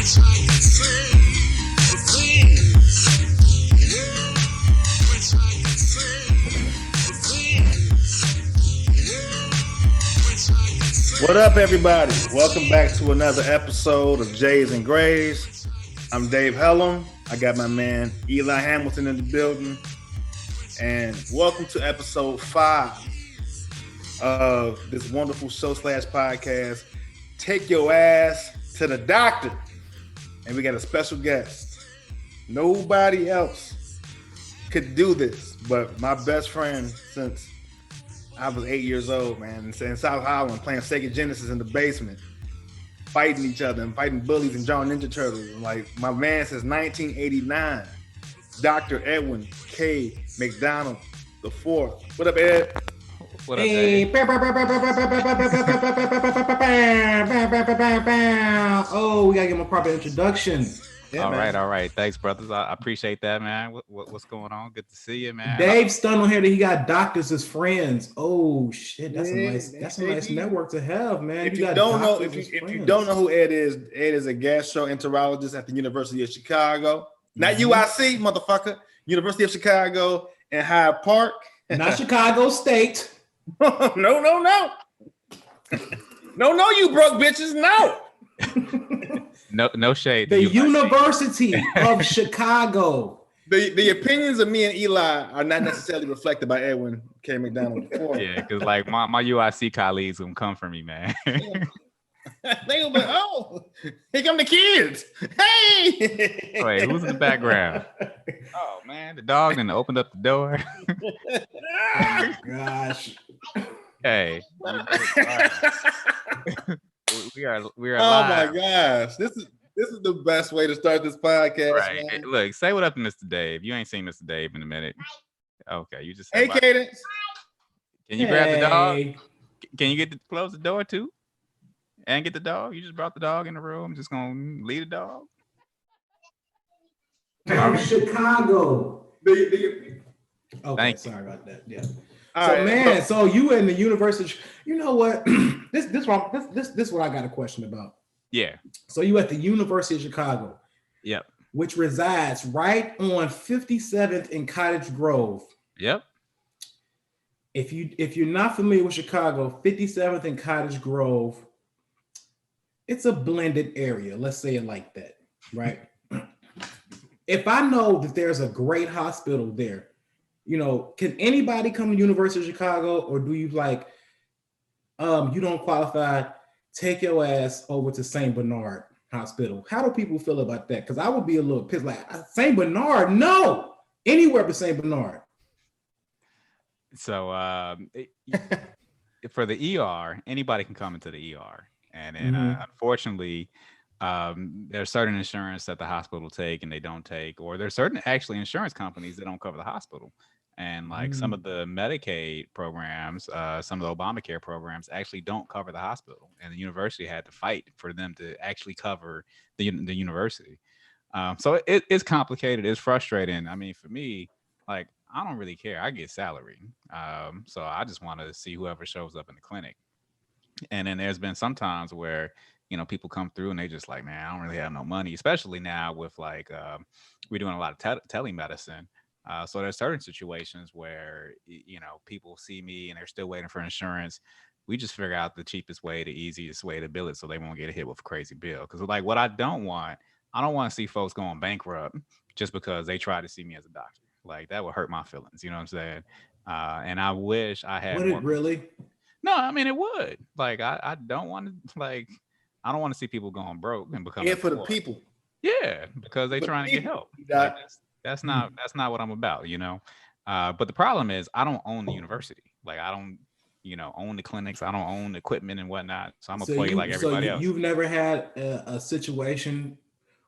What up, everybody? Welcome back to another episode of Jays and Grays. I'm Dave Hellum. I got my man Eli Hamilton in the building. And welcome to episode 5 of this wonderful show / podcast, Take Your Ass to the Doctor. And we got a special guest. Nobody else could do this but my best friend since I was 8 years old, man, in South Holland, playing Sega Genesis in the basement, fighting each other and fighting bullies and drawing Ninja Turtles. And like my man since 1989, Dr. Edwin K. McDonald the Fourth. What up, Ed? What up, Dave? Oh, we gotta give him a proper introduction. Yeah, all right. Thanks, brothers. I appreciate that, man. What's going on? Good to see you, man. Dave stunned on here that he got doctors as friends. Oh shit, that's a nice network to have, man. If you don't know who Ed is a gastroenterologist at the University of Chicago. Not UIC, motherfucker. University of Chicago in Hyde Park. Not Chicago State. No. No, you broke bitches. No. No shade. The University of Chicago. The opinions of me and Eli are not necessarily reflected by Edwin K. McDonald. Yeah, because like my UIC colleagues gonna come for me, man. They gonna be like, oh, here come the kids. Hey. Wait, who's in the background? Oh man, the dog and opened up the door. Gosh. Hey. We are Oh live. my gosh, this is the best way to start this podcast. Right. Man. Look, say what up to Mr. Dave. You ain't seen Mr. Dave in a minute. Okay, you just Hey, Cadence. Can you grab the dog? Can you close the door too? And get the dog? You just brought the dog in the room. Just gonna leave the dog? From Chicago. Okay, Thank sorry about that. Yeah. All So right. man, so you in the University? You know what? This what I got a question about. Yeah. So you at the University of Chicago? Yep. Which resides right on 57th and Cottage Grove. Yep. If you're not familiar with Chicago, 57th and Cottage Grove, it's a blended area. Let's say it like that, right? If I know that there's a great hospital there, you know, can anybody come to University of Chicago, or do you like, you don't qualify, take your ass over to St. Bernard Hospital? How do people feel about that? Because I would be a little pissed, like, St. Bernard, no, anywhere but St. Bernard. So for the ER, anybody can come into the ER. And unfortunately, there's certain insurance that the hospital take and they don't take, or there's certain actually insurance companies that don't cover the hospital. And like some of the Medicaid programs, some of the Obamacare programs actually don't cover the hospital. And the university had to fight for them to actually cover the university. So it's complicated. It's frustrating. I mean, for me, like, I don't really care. I get salary. So I just want to see whoever shows up in the clinic. And then there's been some times where, you know, people come through and they just like, man, I don't really have no money, especially now with like, we're doing a lot of telemedicine. So there's certain situations where, you know, people see me and they're still waiting for insurance. We just figure out the cheapest way, the easiest way to bill it so they won't get hit with a crazy bill. Because like what I don't want to see folks going bankrupt just because they try to see me as a doctor. Like that would hurt my feelings. You know what I'm saying? And I wish I had. Would it really? No, I mean, it would. Like, I don't want to, like, I don't want to see people going broke and becoming for the poor. people. Yeah, because they're trying to get help. Like, that's not what I'm about, you know. But the problem is I don't own the university. Like, I don't, you know, own the clinics. I don't own the equipment and whatnot. So I'm gonna play like everybody else. You've never had a situation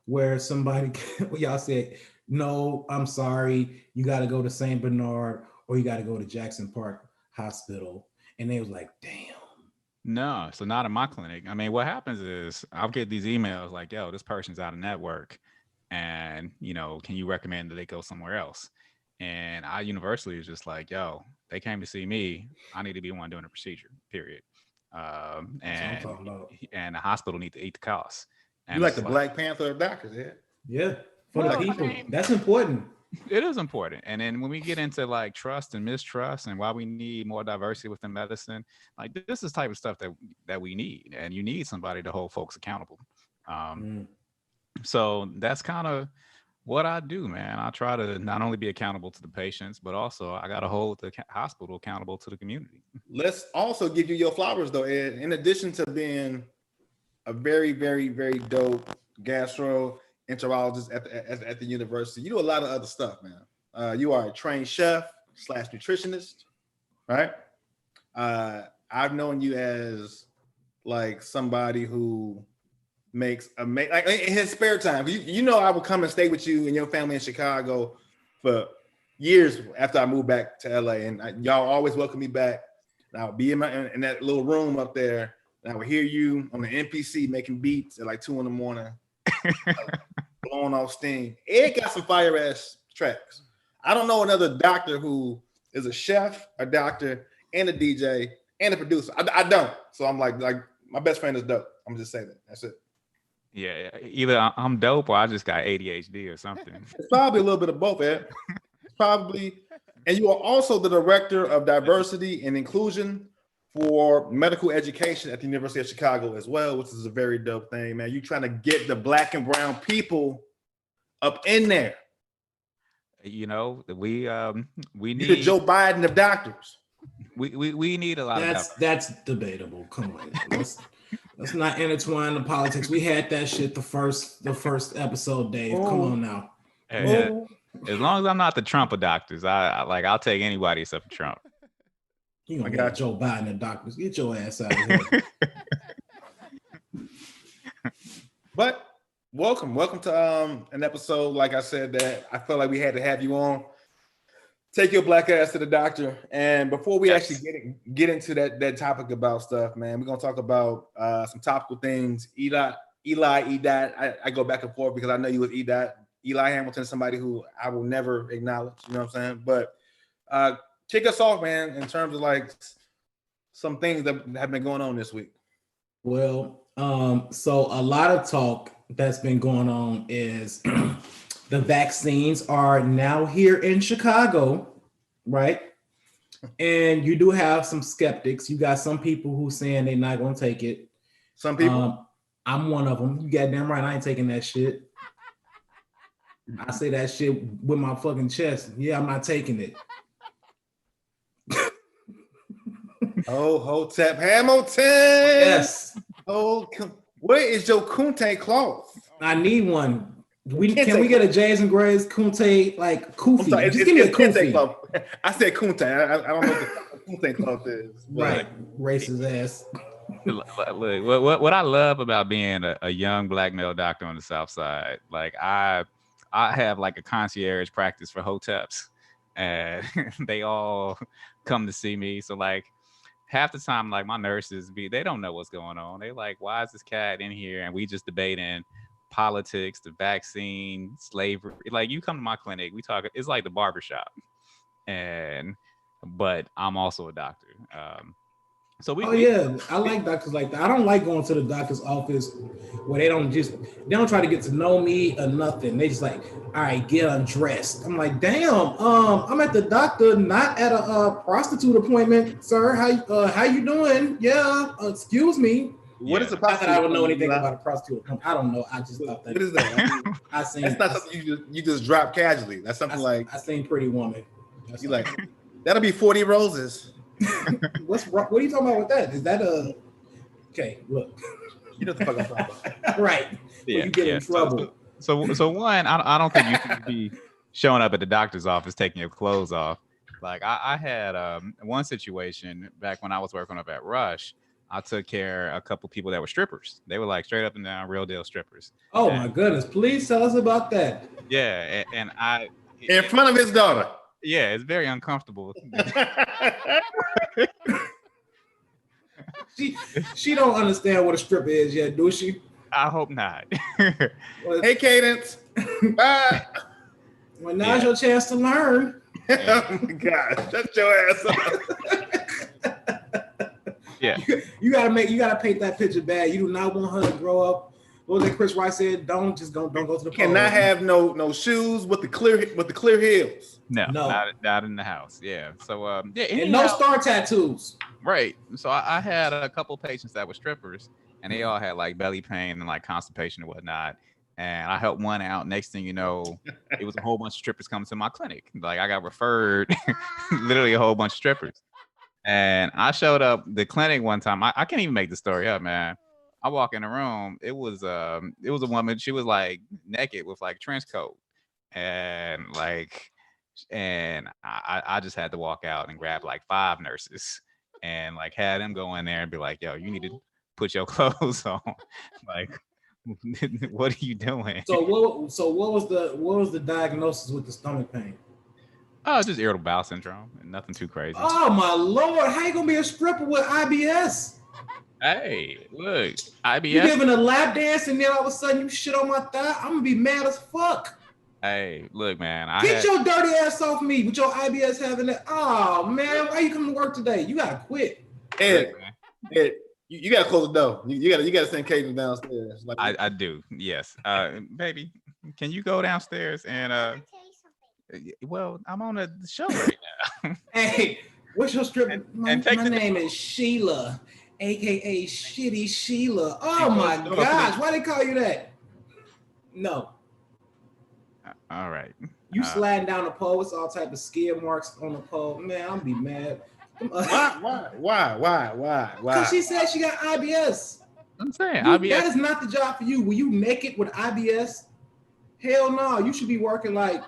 where somebody, y'all said, no, I'm sorry, you got to go to St. Bernard or you got to go to Jackson Park Hospital. And they was like, damn. No, so not in my clinic. I mean, what happens is I'll get these emails like, yo, this person's out of network. And, you know, can you recommend that they go somewhere else? And our university is just like, yo, they came to see me. I need to be the one doing the procedure, period. And the hospital need to eat the costs. And You like the it's Black Panther of doctors, yeah? Yeah, for Well, the I people. mean- That's important. It is important. And then when we get into like trust and mistrust and why we need more diversity within medicine, like this is type of stuff that we need. And you need somebody to hold folks accountable. Mm. So that's kind of what I do, man. I try to not only be accountable to the patients, but also I got to hold the hospital accountable to the community. Let's also give you your flowers, though, Ed. In addition to being a very, very, very dope gastroenterologist at the university, you do a lot of other stuff, man. You are a trained chef / nutritionist, right? I've known you as like somebody who makes like in his spare time. You know, I would come and stay with you and your family in Chicago for years after I moved back to LA, and y'all always welcome me back. And I would be in that little room up there, and I would hear you on the MPC making beats at like 2 a.m, like, blowing off steam. Ed got some fire ass tracks. I don't know another doctor who is a chef, a doctor, and a DJ and a producer. I don't. So I'm like my best friend is dope. I'm just saying that. That's it. Yeah, either I'm dope or I just got ADHD or something. It's probably a little bit of both, Ed. Probably. And you are also the director of diversity and inclusion for medical education at the University of Chicago as well, which is a very dope thing, man. You're trying to get the Black and brown people up in there. You know, we You're need the Joe Biden of doctors. we need a lot of That's debatable. Come on. Let's not intertwine the politics. We had that shit the first episode, Dave. Come on now. Yeah. As long as I'm not the Trump of doctors, I'll take anybody except for Trump. You gonna get Joe Biden and doctors. Get your ass out of here. But welcome to an episode, like I said, that I felt like we had to have you on. Take your Black ass to the doctor. And before we actually get into that topic about stuff, man, we're gonna talk about some topical things. Eli, EDOT. I go back and forth because I know you with EDOT. Eli Hamilton is somebody who I will never acknowledge, you know what I'm saying? But kick us off, man, in terms of like some things that have been going on this week. Well, so a lot of talk that's been going on is the vaccines are now here in Chicago, right? And you do have some skeptics. You got some people who saying they're not gonna take it. Some people. I'm one of them. You goddamn right, I ain't taking that shit. I say that shit with my fucking chest. Yeah, I'm not taking it. Oh, Hotep Hamilton. Yes. Oh, where is your Kunte cloth? I need one. Can we get a J's and Grays Kunte like Kufi? Sorry, Just give me a Kufi. cloth. I said Kunte. I don't know what the Kunte cloth is. Right, racist ass. Look, what I love about being a young Black male doctor on the South Side, like I have like a concierge practice for Hoteps, and they all come to see me. So like half the time, like my nurses they don't know what's going on. They like, why is this cat in here? And we just debating politics, the vaccine, slavery. Like you come to my clinic, we talk. It's like the barbershop, but I'm also a doctor. So I like doctors like that. I don't like going to the doctor's office where they don't try to get to know me or nothing. They just like, all right, get undressed. I'm like, damn, I'm at the doctor, not at a prostitute appointment, sir. How you doing? Yeah, excuse me. What is a Not prostitute? that I would know anything about a prostitute appointment. I don't know. I just thought that. What is that? That's not something you just drop casually. That's something like I seen Pretty Woman. You like that'll be 40 roses. What are you talking about with that? Is that okay? Look, you know what the fuck I'm talking about, right? Yeah, you get in trouble. So one, I don't think you should be showing up at the doctor's office taking your clothes off. Like I had one situation back when I was working up at Rush. I took care of a couple people that were strippers. They were like straight up and down real deal strippers. Oh my goodness! Please tell us about that. Yeah, and I in front of his daughter. Yeah, it's very uncomfortable. She don't understand what a stripper is yet, do she? I hope not. Hey, Cadence. Bye. Well, now's your chance to learn. Oh my God! Shut your ass up. Yeah. You gotta paint that picture bad. You do not want her to grow up What was it Chris Rice said? Don't go to the pole. Cannot have no shoes with the clear heels. No. Not in the house. Yeah. So yeah, and no star tattoos. Right. So I had a couple patients that were strippers, and they all had like belly pain and like constipation and whatnot. And I helped one out. Next thing you know, it was a whole bunch of strippers coming to my clinic. Like I got referred, literally a whole bunch of strippers. And I showed up the clinic one time. I can't even make the story up, man. I walk in the room. It was a woman. She was like naked with like trench coat, and I just had to walk out and grab like 5 nurses and like had them go in there and be like, "Yo, you need to put your clothes on." Like, what are you doing? So what was the diagnosis with the stomach pain? Oh, just irritable bowel syndrome and nothing too crazy. Oh my Lord, how you gonna be a stripper with IBS? Hey, look, IBS. You giving a lap dance and then all of a sudden you shit on my thigh? I'm gonna be mad as fuck. Hey, look, man. Get your dirty ass off me with your IBS having that. Oh man, why you coming to work today? You gotta quit. Ed, you gotta close the door. You gotta send Caden downstairs. Like I do, yes. Baby, can you go downstairs and well, I'm on a show right now. Hey, what's your strip? My name is Sheila, aka Shitty Sheila. Oh my gosh, why they call you that? No. All right. You sliding down the pole, it's all type of skid marks on the pole. Man, I'm be mad. Why? Because she said she got IBS. I'm saying IBS. That is not the job for you. Were you naked with IBS? Hell no. You should be working like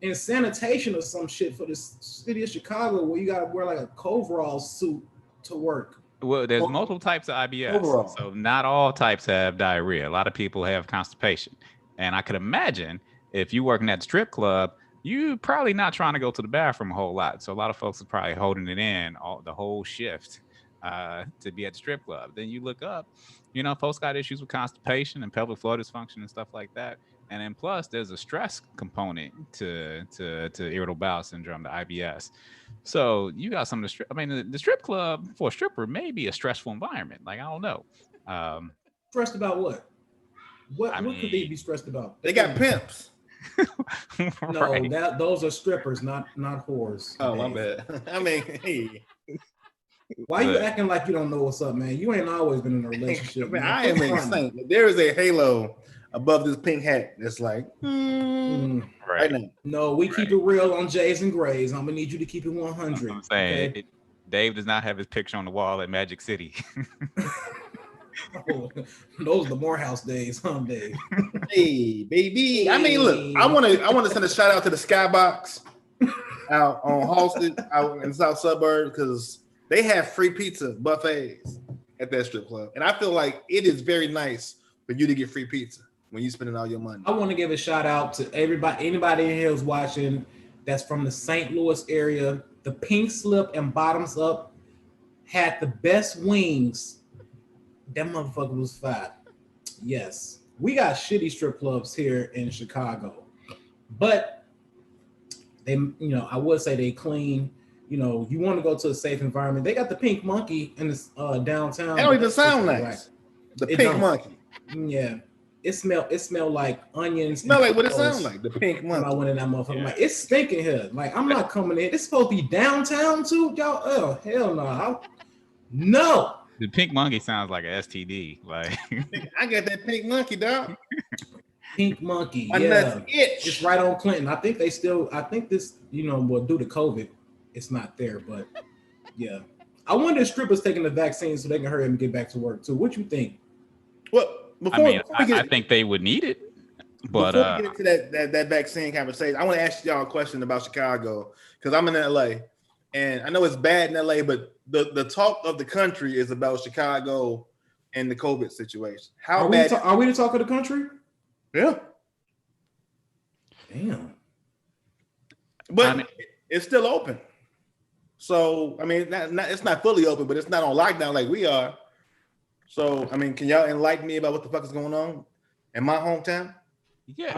in sanitation or some shit for the city of Chicago where you gotta wear like a coverall suit to work. Well, there's multiple types of IBS. So not all types have diarrhea. A lot of people have constipation. And I could imagine if you working at the strip club, you probably not trying to go to the bathroom a whole lot. So a lot of folks are probably holding it in the whole shift to be at the strip club. Then you look up, folks got issues with constipation and pelvic floor dysfunction and stuff like that. And then plus there's a stress component to irritable bowel syndrome, the IBS. So you got some of the strip club for a stripper may be a stressful environment. Like, I don't know. Stressed about what? What could they be stressed about? They got pimps. No, right. Those are strippers, not whores. Oh, my bad. I mean, hey. Why you acting like you don't know what's up, man? You ain't always been in a relationship. Man, I am insane. There is a halo above this pink hat that's like right now. No, we keep it real on Jays and Grays. I'm gonna need you to keep it 100. I'm saying okay? Dave does not have his picture on the wall at Magic City. Oh, those are the Morehouse days, huh, Dave? Hey, baby. I mean, look, I want to send a shout out to the Skybox out on Halsted, out in the South Suburbs, because they have free pizza buffets at that strip club, and I feel like it is very nice for you to get free pizza when you spending all your money. I want to give a shout out to anybody in here who's watching that's from the St. Louis area. The Pink Slip and Bottoms Up had the best wings. That motherfucker was fat. Yes. We got shitty strip clubs here in Chicago. But they, I would say they clean. You want to go to a safe environment. They got the Pink Monkey in this downtown. That don't even sound nice. The Pink Monkey. Yeah. It smell like onions. Smell like what it sounds like. The Pink Monkey. I went in that motherfucker. Yeah. Like, it's stinking here. Like, I'm not coming in. It's supposed to be downtown too, y'all. Oh, hell no. No. The Pink Monkey sounds like an STD. Like, I got that Pink Monkey, dog. Pink Monkey. Yeah. It's right on Clinton. I think this, well, due to COVID, it's not there, but yeah. I wonder if strippers taking the vaccine so they can hurry up and get back to work too. What you think? Well, I think they would need it. But before we get into that vaccine conversation, I want to ask y'all a question about Chicago, because I'm in LA, and I know it's bad in LA, but the talk of the country is about Chicago and the COVID situation. How bad are we the talk of the country? Yeah. Damn. But it's still open. So it's not fully open, but it's not on lockdown like we are. So can y'all enlighten me about what the fuck is going on in my hometown? Yeah,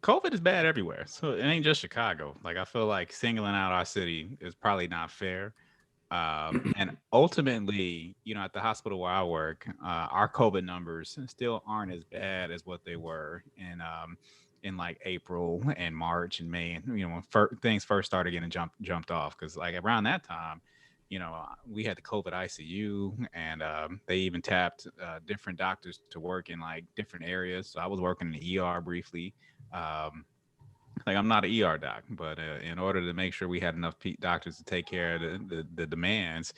COVID is bad everywhere. So it ain't just Chicago. Like, I feel like singling out our city is probably not fair. And ultimately, at the hospital where I work, our COVID numbers still aren't as bad as what they were in like April and March and May, and when things first started getting jumped off, because like around that time, we had the COVID ICU, and they even tapped different doctors to work in like different areas. So I was working in the ER briefly. Um, like I'm not an ER doc, but in order to make sure we had enough doctors to take care of the demands,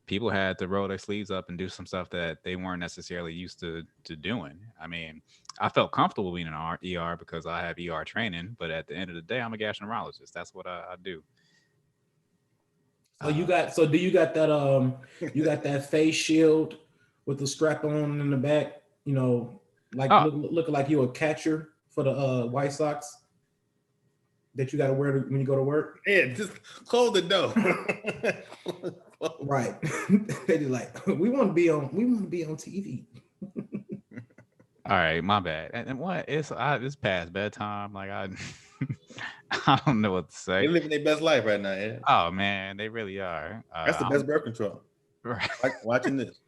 people had to roll their sleeves up and do some stuff that they weren't necessarily used to doing. I mean, I felt comfortable being an ER because I have ER training, but at the end of the day, I'm a gastroenterologist. That's what I do. So do you got that you got that face shield with the strap on in the back, like looking like you a catcher for the White Sox that you got to wear when you go to work? Yeah, just close the door. Right. They just like, we want to be on TV. All right, my bad. And what it's past bedtime. Like I don't know what to say. They're living their best life right now. Yeah. Oh man, they really are. That's the best birth control. Right. Like watching this.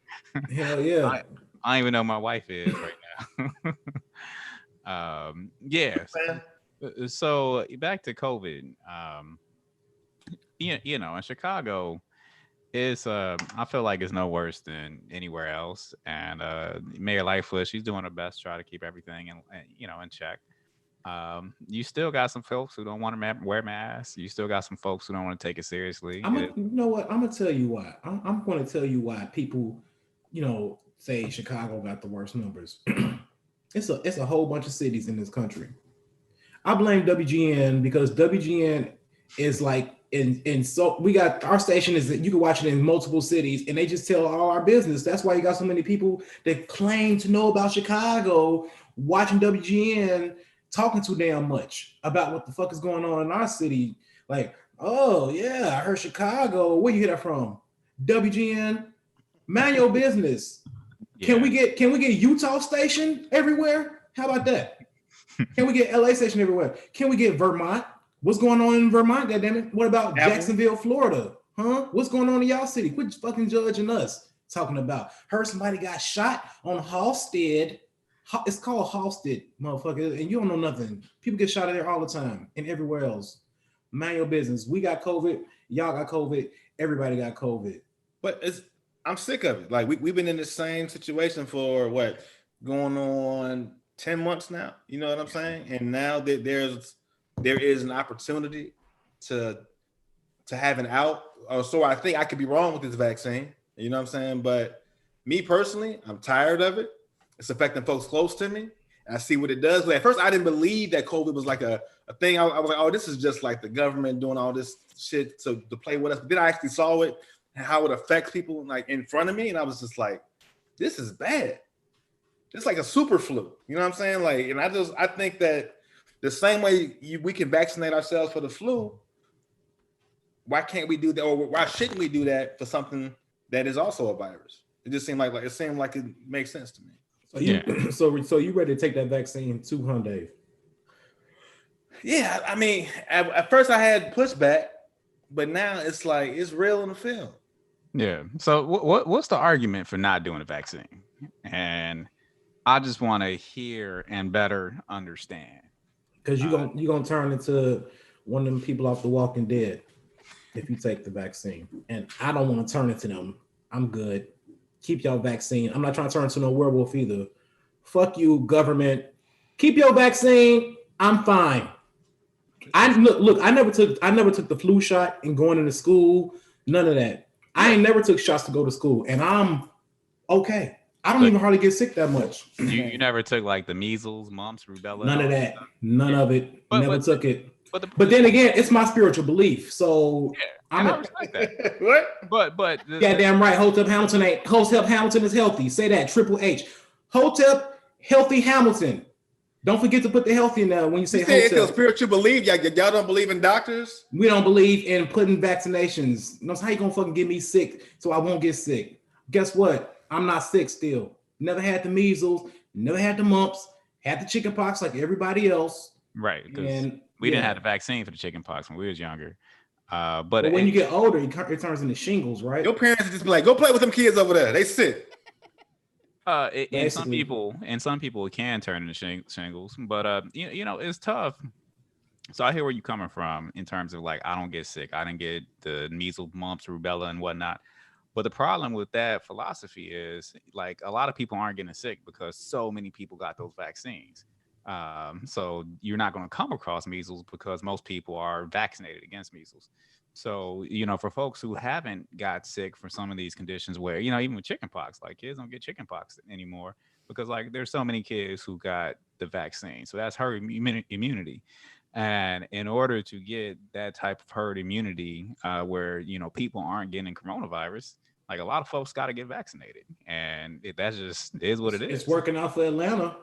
Hell yeah. I don't even know who my wife is right now. Yes. So back to COVID. In Chicago, it's I feel like it's no worse than anywhere else. And Mayor Lightfoot, she's doing her best to try to keep everything in check. You still got some folks who don't want to wear masks. You still got some folks who don't want to take it seriously. You know what? I'm gonna tell you why. I'm going to tell you why people, say Chicago got the worst numbers. It's a whole bunch of cities in this country. I blame WGN because WGN is like so we got our station is that you can watch it in multiple cities and they just tell all our business. That's why you got so many people that claim to know about Chicago watching WGN talking too damn much about what the fuck is going on in our city. Like, oh yeah, I heard Chicago. Where you hear that from? WGN. Mind your business. Yeah. Can we get Utah station everywhere? How about that? Can we get LA station everywhere? Can we get Vermont? What's going on in Vermont? Goddammit. What about Jacksonville, Florida? Huh? What's going on in y'all city? Quit fucking judging us. Talking about heard somebody got shot on Halstead. It's called Halstead, motherfucker, and you don't know nothing. People get shot there all the time and everywhere else. Mind your business. We got COVID. Y'all got COVID. Everybody got COVID. But I'm sick of it. Like we've been in the same situation for going on 10 months now. You know what I'm saying? And now that there is an opportunity to have an out. So I think I could be wrong with this vaccine. You know what I'm saying? But me personally, I'm tired of it. It's affecting folks close to me. And I see what it does. But at first, I didn't believe that COVID was like a thing. I was like, oh, this is just like the government doing all this shit to play with us. But then I actually saw it and how it affects people like in front of me. And I was just like, this is bad. It's like a super flu. You know what I'm saying? Like, and I think that the same way we can vaccinate ourselves for the flu, why can't we do that? Or why shouldn't we do that for something that is also a virus? It just seemed like it makes sense to me. So you ready to take that vaccine too, huh, Dave? Yeah, I mean, at first I had pushback, but now it's like it's real in the field. Yeah. So what's the argument for not doing a vaccine? And I just want to hear and better understand. Because you're gonna turn into one of them people off The Walking Dead if you take the vaccine. And I don't want to turn into them. I'm good. Keep your vaccine. I'm not trying to turn into no werewolf either. Fuck you, government. Keep your vaccine. I'm fine. I never took the flu shot and going into school. None of that. I ain't never took shots to go to school, and I'm okay. I don't even hardly get sick that much. You never took like the measles, mumps, rubella? None of that. None of it. Never took it. But then again, it's my spiritual belief. So I respect that. What? But goddamn right. Hotep Hamilton is healthy. Say that. Triple H. Hotep healthy Hamilton. Don't forget to put the healthy in there when you say Hotep. It's a spiritual belief. Y'all don't believe in doctors? We don't believe in putting vaccinations. You know, how you gonna fucking get me sick so I won't get sick? Guess what? I'm not sick still. Never had the measles. Never had the mumps. Had the chicken pox like everybody else. Right. And we didn't have the vaccine for the chicken pox when we was younger. But when you get older, it turns into shingles, right? Your parents just be like, "Go play with them kids over there. They sick." And some people, it can turn into shingles, but it's tough. So I hear where you're coming from in terms of like, I don't get sick, I didn't get the measles, mumps, rubella, and whatnot. But the problem with that philosophy is like a lot of people aren't getting sick because so many people got those vaccines. So you're not going to come across measles because most people are vaccinated against measles. So, for folks who haven't got sick for some of these conditions where, even with chickenpox, like kids don't get chickenpox anymore because like there's so many kids who got the vaccine. So that's herd immunity. And in order to get that type of herd immunity, where, people aren't getting coronavirus, like a lot of folks got to get vaccinated. And that's just is what it is. It's working out for Atlanta.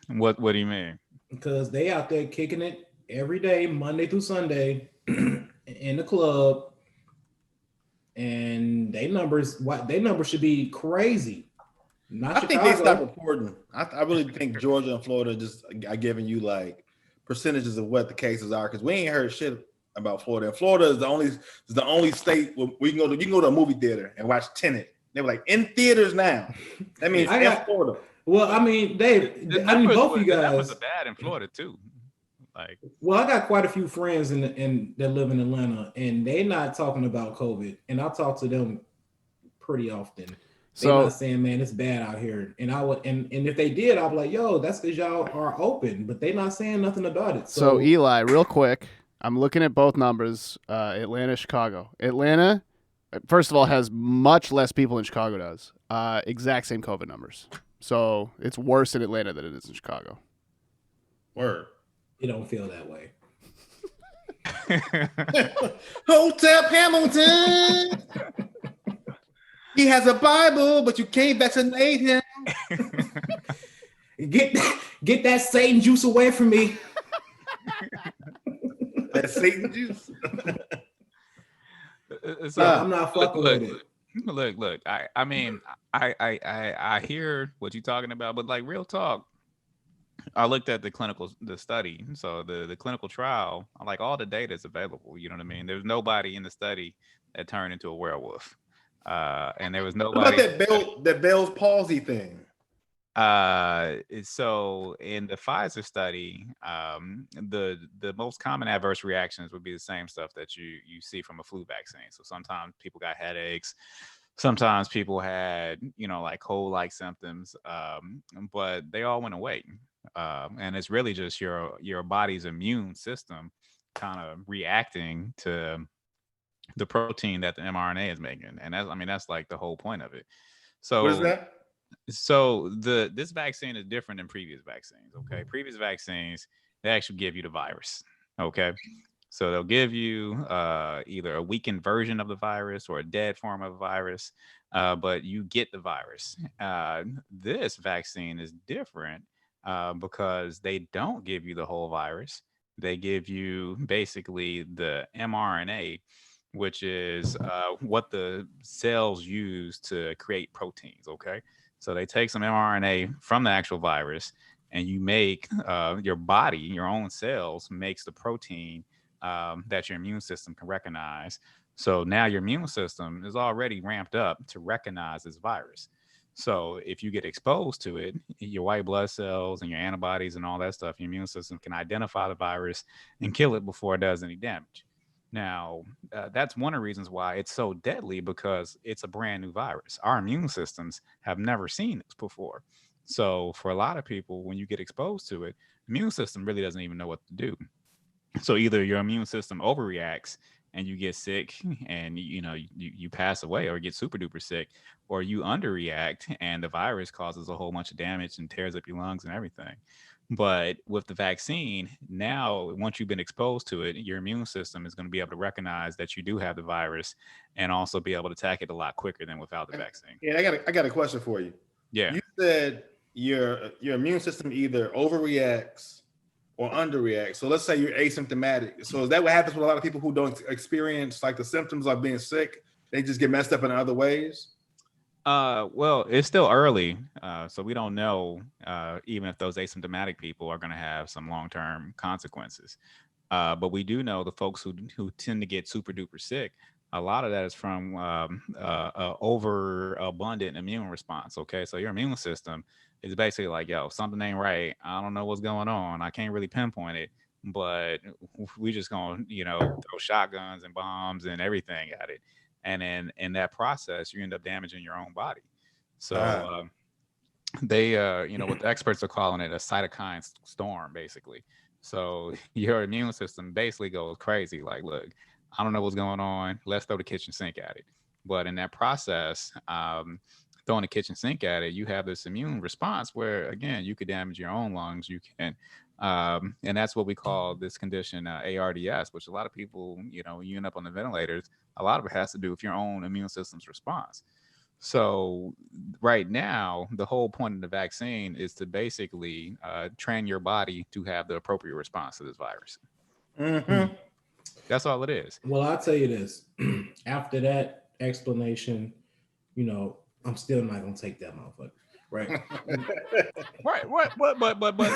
What do you mean? Because they out there kicking it every day, Monday through Sunday, in the club, and they numbers should be crazy. I think they stopped reporting. I really think Georgia and Florida just are giving you like percentages of what the cases are because we ain't heard shit about Florida. And Florida is the only state where you can go to a movie theater and watch Tenet. They were like in theaters now. That means Florida. Well, I mean, Dave, both you guys. That was bad in Florida too. Like, well, I got quite a few friends that live in Atlanta, and they not talking about COVID, and I talk to them pretty often. They're not saying, man, it's bad out here. And I would, and if they did, I'd be like, yo, that's because y'all are open, but they not saying nothing about it. So Eli, real quick, I'm looking at both numbers, Atlanta, Chicago. Atlanta, first of all, has much less people than Chicago does. Exact same COVID numbers. So it's worse in Atlanta than it is in Chicago. Word. You don't feel that way. Hotep Hamilton. He has a Bible, but you can't vaccinate him. Get that Satan juice away from me. That Satan juice. So I'm not fucking with it. Look. I mean, I hear what you're talking about, but like real talk. I looked at the study, so the clinical trial, like all the data is available. You know what I mean? There's nobody in the study that turned into a werewolf, and there was nobody. What about that Bell's palsy thing? So in the Pfizer study, the most common adverse reactions would be the same stuff that you see from a flu vaccine. So sometimes people got headaches. Sometimes people had, like cold-like symptoms, but they all went away. And it's really just your body's immune system kind of reacting to the protein that the mRNA is making. And that's like the whole point of it. So what is that? So this vaccine is different than previous vaccines. Okay. Previous vaccines, they actually give you the virus. Okay. So they'll give you either a weakened version of the virus or a dead form of the virus, but you get the virus. This vaccine is different because they don't give you the whole virus. They give you basically the mRNA, which is what the cells use to create proteins. Okay. So they take some mRNA from the actual virus and you make your body, your own cells makes the protein that your immune system can recognize. So now your immune system is already ramped up to recognize this virus. So if you get exposed to it, your white blood cells and your antibodies and all that stuff, your immune system can identify the virus and kill it before it does any damage. Now, that's one of the reasons why it's so deadly, because it's a brand new virus. Our immune systems have never seen this before. So for a lot of people, when you get exposed to it, the immune system really doesn't even know what to do. So either your immune system overreacts and you get sick and you pass away or get super duper sick, or you underreact and the virus causes a whole bunch of damage and tears up your lungs and everything. But with the vaccine, now once you've been exposed to it, your immune system is going to be able to recognize that you do have the virus and also be able to attack it a lot quicker than without the vaccine. Yeah, I got a question for you. Yeah. You said your immune system either overreacts or underreacts. So let's say you're asymptomatic. So is that what happens with a lot of people who don't experience like the symptoms of being sick? They just get messed up in other ways? Well, it's still early, so we don't know even if those asymptomatic people are going to have some long-term consequences. But we do know the folks who tend to get super duper sick, a lot of that is from overabundant immune response. Okay, so your immune system is basically like, yo, something ain't right. I don't know what's going on. I can't really pinpoint it, but we just gonna, throw shotguns and bombs and everything at it. And then in that process, you end up damaging your own body. So they, what the experts are calling it a cytokine storm, basically. So your immune system basically goes crazy. Like, look, I don't know what's going on. Let's throw the kitchen sink at it. But in that process, throwing the kitchen sink at it, you have this immune response where, again, you could damage your own lungs. You can, and that's what we call this condition ARDS, which a lot of people, you end up on the ventilators. A lot of it has to do with your own immune system's response. So right now, the whole point of the vaccine is to basically train your body to have the appropriate response to this virus. Mm-hmm. That's all it is. Well, I'll tell you this. After that explanation, I'm still not gonna take that motherfucker. Right. Right. What? But like,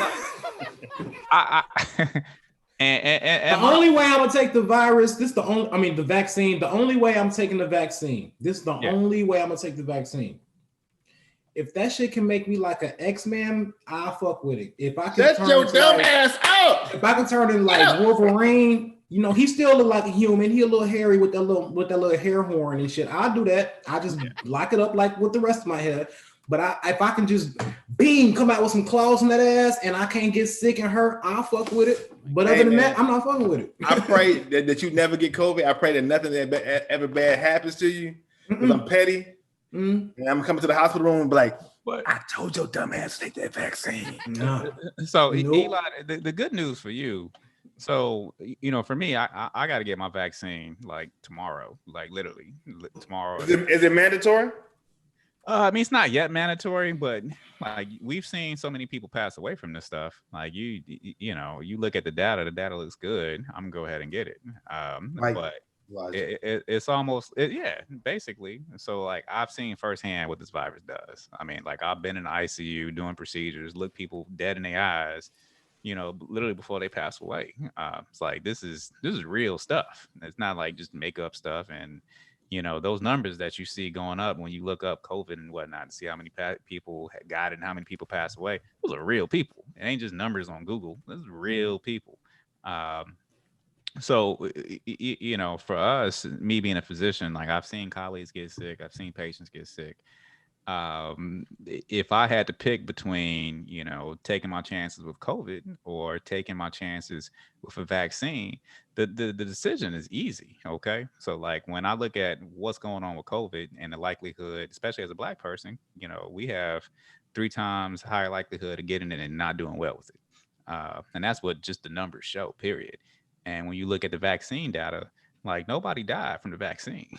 I the only way I'm gonna take the virus, the vaccine. The only way I'm taking the vaccine. This is the only way I'm gonna take the vaccine. If that shit can make me like an X-Man, I'll fuck with it. If I can shut your dumb ass up. If I can turn into like Wolverine, he still look like a human. He a little hairy with that little hair horn and shit. I'll do that. I just lock it up like with the rest of my hair. But if I can just come out with some claws in that ass and I can't get sick and hurt, I'll fuck with it. But other than that, I'm not fucking with it. I pray that you never get COVID. I pray that nothing ever bad happens to you. Because I'm petty. And I'm coming to the hospital room and be like, I told your dumb ass to take that vaccine. No. So Eli, the good news for you. So, for me, I got to get my vaccine like tomorrow, like literally tomorrow. Is it mandatory? It's not yet mandatory, but like we've seen so many people pass away from this stuff. Like you look at the data looks good. I'm gonna go ahead and get it. But it's almost basically. So like I've seen firsthand what this virus does. I mean, like I've been in the ICU doing procedures, look people dead in their eyes, literally before they pass away. It's like this is real stuff. It's not like just make up stuff. And those numbers that you see going up when you look up COVID and whatnot and see how many people got it and how many people passed away, those are real people. It ain't just numbers on Google. Those are real people. So, for us, me being a physician, like I've seen colleagues get sick. I've seen patients get sick. If I had to pick between, taking my chances with COVID or taking my chances with a vaccine, the decision is easy. Okay. So like when I look at what's going on with COVID and the likelihood, especially as a Black person, we have 3 times higher likelihood of getting it and not doing well with it. And that's what just the numbers show, period. And when you look at the vaccine data, like nobody died from the vaccine.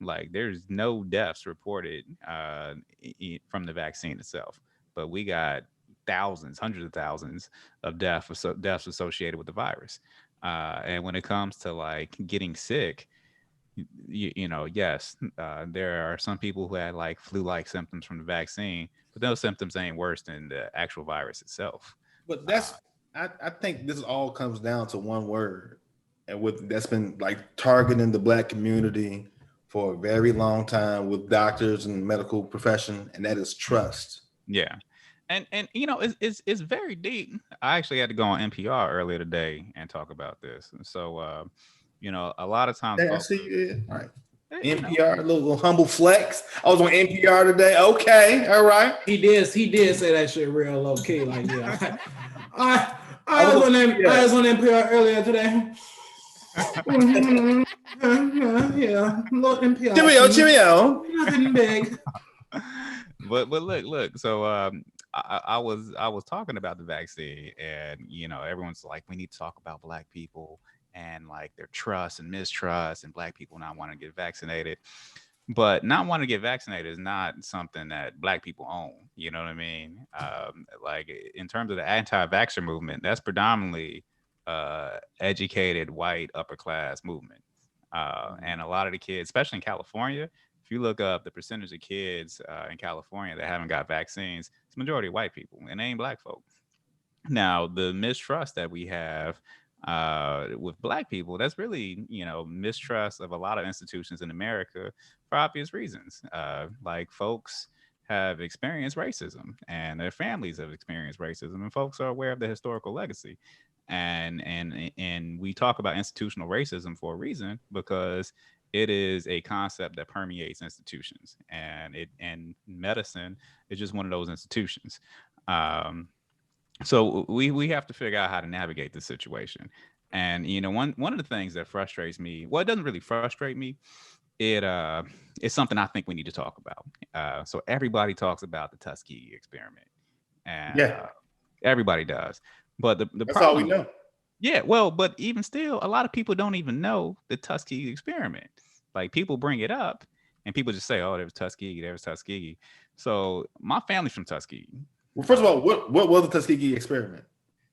Like there's no deaths reported from the vaccine itself, but we got thousands, hundreds of thousands of deaths associated with the virus. And when it comes to like getting sick, yes, there are some people who had like flu-like symptoms from the vaccine, but those symptoms ain't worse than the actual virus itself. But I think this all comes down to one word, and that's been like targeting the Black community for a very long time with doctors and medical profession, and that is trust. Yeah. And it's very deep. I actually had to go on NPR earlier today and talk about this. So a lot of times I see you. All right. NPR, a little humble flex. I was on NPR today. Okay, all right. He did say that shit real low key. Like, yeah. I was on NPR earlier today. Yeah, little NPR. Cheerio. Nothing big. But look. So I was talking about the vaccine, and everyone's like, we need to talk about Black people and like their trust and mistrust, and Black people not wanting to get vaccinated. But not wanting to get vaccinated is not something that Black people own. You know what I mean? Like in terms of the anti-vaxxer movement, that's predominantly educated white upper class movement. And a lot of the kids, especially in California, if you look up the percentage of kids in California that haven't got vaccines, it's majority of white people, and they ain't Black folk. Now, the mistrust that we have With Black people, that's really, mistrust of a lot of institutions in America for obvious reasons. Like folks have experienced racism and their families have experienced racism, and folks are aware of the historical legacy. And we talk about institutional racism for a reason, because it is a concept that permeates institutions, and medicine is just one of those institutions. Um, so we have to figure out how to navigate this situation. And one of the things that frustrates me, well, it doesn't really frustrate me, it's something I think we need to talk about. So everybody talks about the Tuskegee experiment, and Yeah, everybody does, but the that's all we problem, know. yeah, well, but even still, a lot of people don't even know the Tuskegee experiment. Like, people bring it up and people just say, oh, there was Tuskegee, there was Tuskegee. So my family's from Tuskegee. Well, first of all, what was the Tuskegee experiment?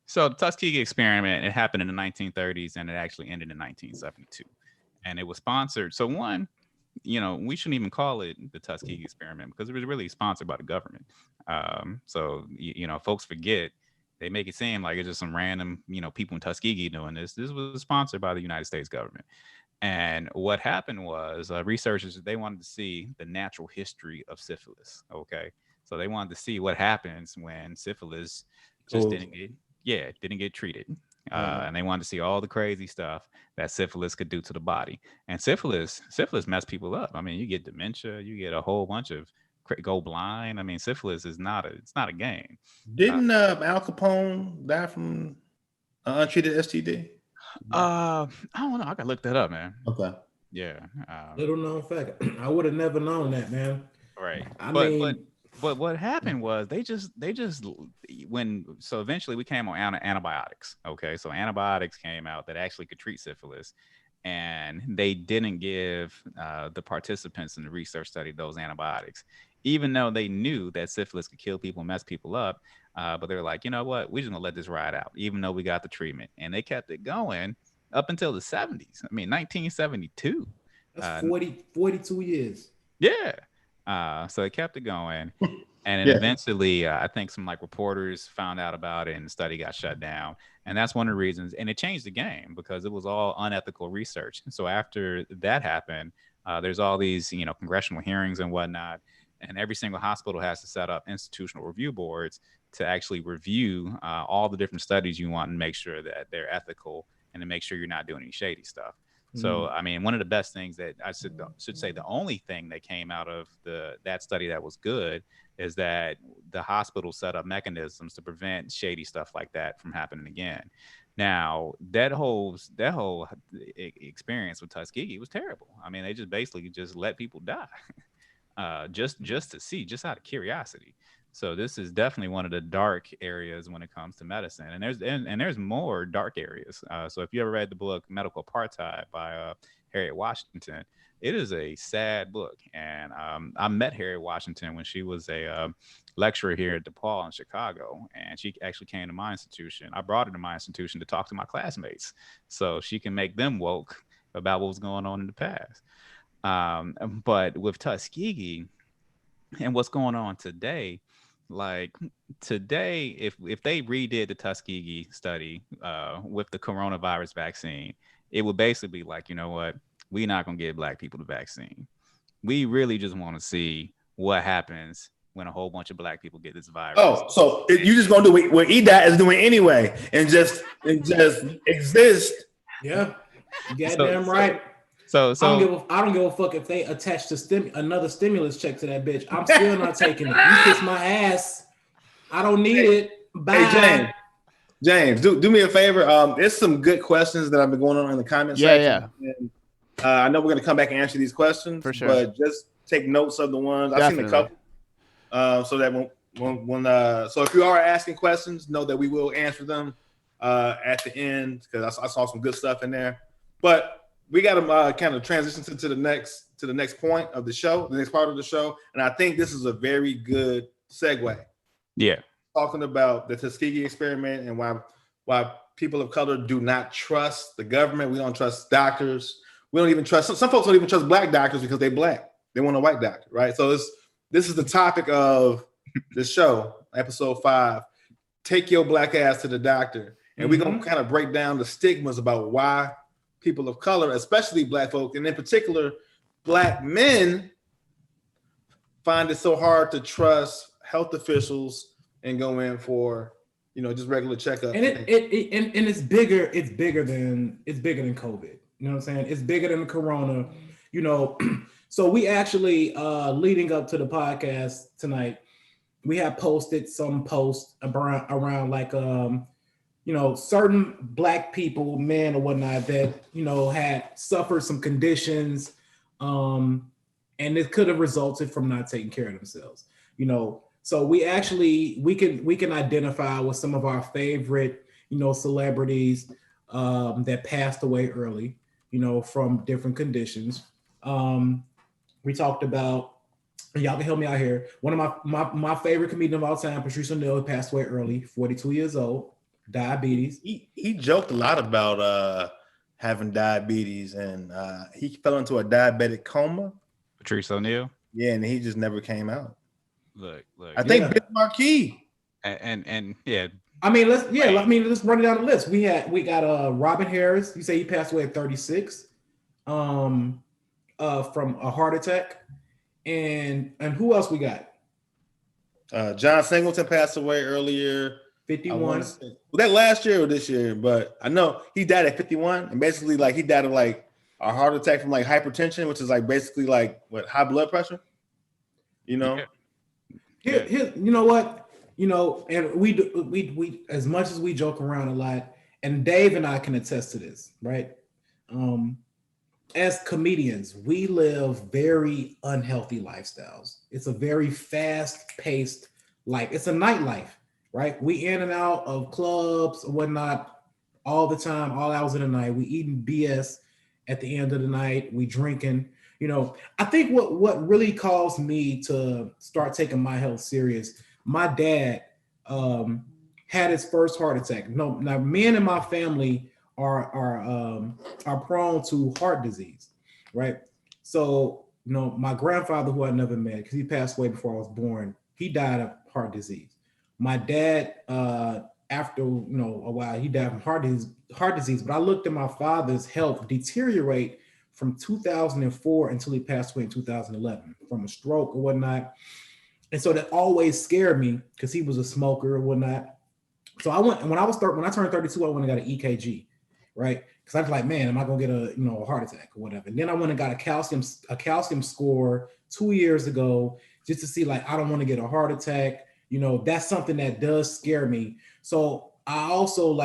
So the Tuskegee experiment, it happened in the 1930s and it actually ended in 1972. And it was sponsored. So one, we shouldn't even call it the Tuskegee experiment, because it was really sponsored by the government. Folks forget. They make it seem like it's just some random, people in Tuskegee doing this. This was sponsored by the United States government. And what happened was, researchers, they wanted to see the natural history of syphilis. Okay. So they wanted to see what happens when syphilis just didn't get treated. And they wanted to see all the crazy stuff that syphilis could do to the body. And syphilis messed people up. I mean, you get dementia, you get a whole bunch of go blind. I mean, syphilis is it's not a game. Didn't Al Capone die from untreated STD? I don't know. I gotta look that up, man. Okay. Yeah. Little known fact. I would have never known that, man. Right. I But mean, but what happened was they just so eventually we came on antibiotics. Okay, so antibiotics came out that actually could treat syphilis, and they didn't give the participants in the research study those antibiotics, even though they knew that syphilis could kill people, mess people up. But they were like, you know what, we're just gonna let this ride out, even though we got the treatment, and they kept it going up until the 70s. I mean, 1972. that's 42 years. Yeah. So they kept it going. And then eventually, I think some reporters found out about it and the study got shut down. And that's one of the reasons. And it changed the game because it was all unethical research. So after that happened, there's all these, congressional hearings and whatnot. And every single hospital has to set up institutional review boards to actually review all the different studies you want and make sure that they're ethical and to make sure you're not doing any shady stuff. So, I mean, one of the best things that I should say, the only thing that came out of that study that was good is that the hospital set up mechanisms to prevent shady stuff like that from happening again. Now, that whole experience with Tuskegee was terrible. I mean, they just basically just let people die, just to see, just out of curiosity. So this is definitely one of the dark areas when it comes to medicine, and there's more dark areas. So if you ever read the book Medical Apartheid by Harriet Washington, it is a sad book. And I met Harriet Washington when she was a lecturer here at DePaul in Chicago, and she actually came to my institution. I brought her to my institution to talk to my classmates, so she can make them woke about what was going on in the past. But with Tuskegee and what's going on today. Today, if they redid the Tuskegee study with the coronavirus vaccine, it would basically be like, you know what, we're not going to give Black people the vaccine. We really just want to see what happens when a whole bunch of Black people get this virus. Oh, so you just going to do what EDOT is doing anyway and just exist. Yeah, you goddamn right. So I don't give a fuck if they attach another stimulus check to that bitch. I'm still not taking it. You kiss my ass. I don't need it. Bye. Hey, James, do me a favor. There's some good questions that have been going on in the comments section. Yeah. And, I know we're going to come back and answer these questions, for sure. But just take notes of the ones. I've seen a couple, so that so if you are asking questions, know that we will answer them at the end, because I saw some good stuff in there. But we got to kind of transition to the next point of the show, the next part of the show, and I think this is a very good segue. Yeah, talking about the Tuskegee experiment and why people of color do not trust the government. We don't trust doctors. We don't even trust some folks don't even trust Black doctors because they're Black. They want a white doctor, right? So this is the topic of the show, episode 5. Take your Black ass to the doctor. And we're going to kind of break down the stigmas about why people of color, especially Black folk, and in particular, Black men, find it so hard to trust health officials and go in for, just regular checkups. And it's bigger. It's bigger than COVID. You know what I'm saying? It's bigger than the corona. So we actually leading up to the podcast tonight, we have posted some posts around like certain Black people, men or whatnot, that had suffered some conditions, and it could have resulted from not taking care of themselves. So we can identify with some of our favorite celebrities that passed away early, from different conditions. We talked about, y'all can help me out here. One of my favorite comedian of all time, Patrice O'Neal, passed away early, 42 years old, diabetes. He joked a lot about having diabetes, and he fell into a diabetic coma. Patrice O'Neal. Yeah, and he just never came out. Look. I think Big Marquis. And yeah. Let's run it down the list. We got Robin Harris. You say he passed away at 36, from a heart attack. And who else we got? John Singleton passed away earlier. 51. Was that last year or this year? But I know he died at 51, and basically he died of a heart attack from hypertension, which is basically high blood pressure. Yeah. Here, you know what? And we as much as we joke around a lot, and Dave and I can attest to this, right? As comedians, we live very unhealthy lifestyles. It's a very fast-paced life. It's a nightlife, right? We in and out of clubs or whatnot all the time, all hours of the night. We eating BS at the end of the night. We drinking. I think what really caused me to start taking my health serious, my dad had his first heart attack. Now men in my family are prone to heart disease, right? So, my grandfather, who I never met because he passed away before I was born, he died of heart disease. My dad, after a while, he died from heart disease. But I looked at my father's health deteriorate from 2004 until he passed away in 2011 from a stroke or whatnot. And so that always scared me because he was a smoker or whatnot. So when I turned 32, I went and got an EKG, right? Because I was like, man, am I gonna get a heart attack or whatever? And then I went and got a calcium score 2 years ago just to see I don't want to get a heart attack. That's something that does scare me. So I also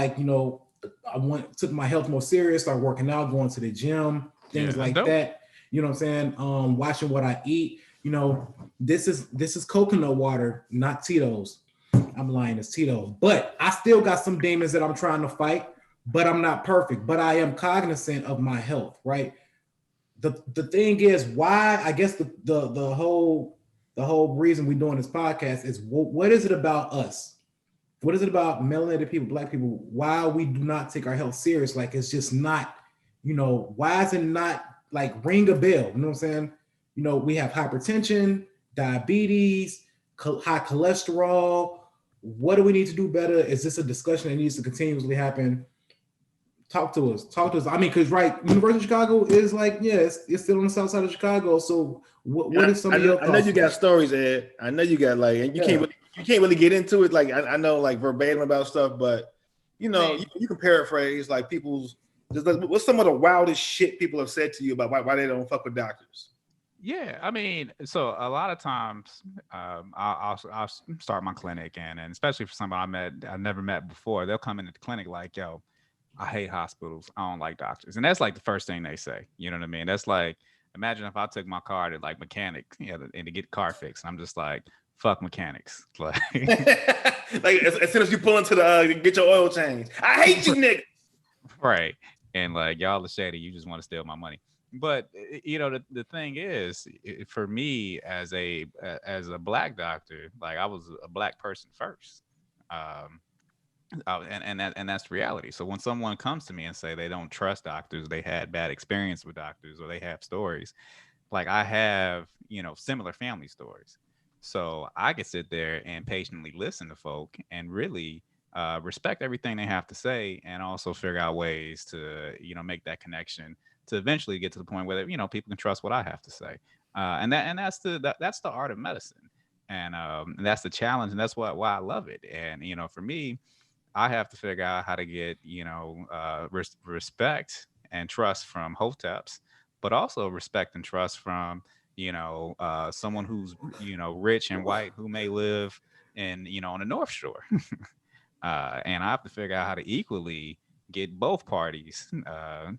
took my health more serious, started working out, going to the gym, things like that. You know what I'm saying? Watching what I eat. This is coconut water, not Tito's. I'm lying, it's Tito's. But I still got some demons that I'm trying to fight, but I'm not perfect. But I am cognizant of my health, right? The thing is, why I guess the whole reason we're doing this podcast is what is it about us? What is it about melanated people, Black people, why we do not take our health serious? It's just not, why is it not ring a bell? You know what I'm saying? We have hypertension, diabetes, high cholesterol. What do we need to do better? Is this a discussion that needs to continuously happen? Talk to us. I mean, because University of Chicago is it's still on the south side of Chicago. So what is some of your thoughts? I know you got stories, Ed. I know you got and you can't really get into it. I know verbatim about stuff, but you can paraphrase people's. What's some of the wildest shit people have said to you about why they don't fuck with doctors? Yeah, I mean, so a lot of times, I'll start my clinic, and especially for somebody I never met before, they'll come into the clinic yo, I hate hospitals, I don't like doctors, and that's the first thing they say. You know what I mean? That's imagine if I took my car to mechanics, and to get car fixed, and I'm just fuck mechanics, as soon as you pull into the get your oil change, I hate you, nigga. Right, and y'all are shady, you just want to steal my money. But the thing is, for me as a Black doctor, I was a Black person first, and that's reality. So when someone comes to me and say they don't trust doctors, they had bad experience with doctors, or they have stories, I have similar family stories, so I could sit there and patiently listen to folk and really respect everything they have to say, and also figure out ways to make that connection to eventually get to the point where people can trust what I have to say. That's the art of medicine, and that's the challenge, and that's why I love it. And for me, I have to figure out how to get respect and trust from hoteps, but also respect and trust from someone who's rich and white who may live in on the North Shore, and I have to figure out how to equally get both parties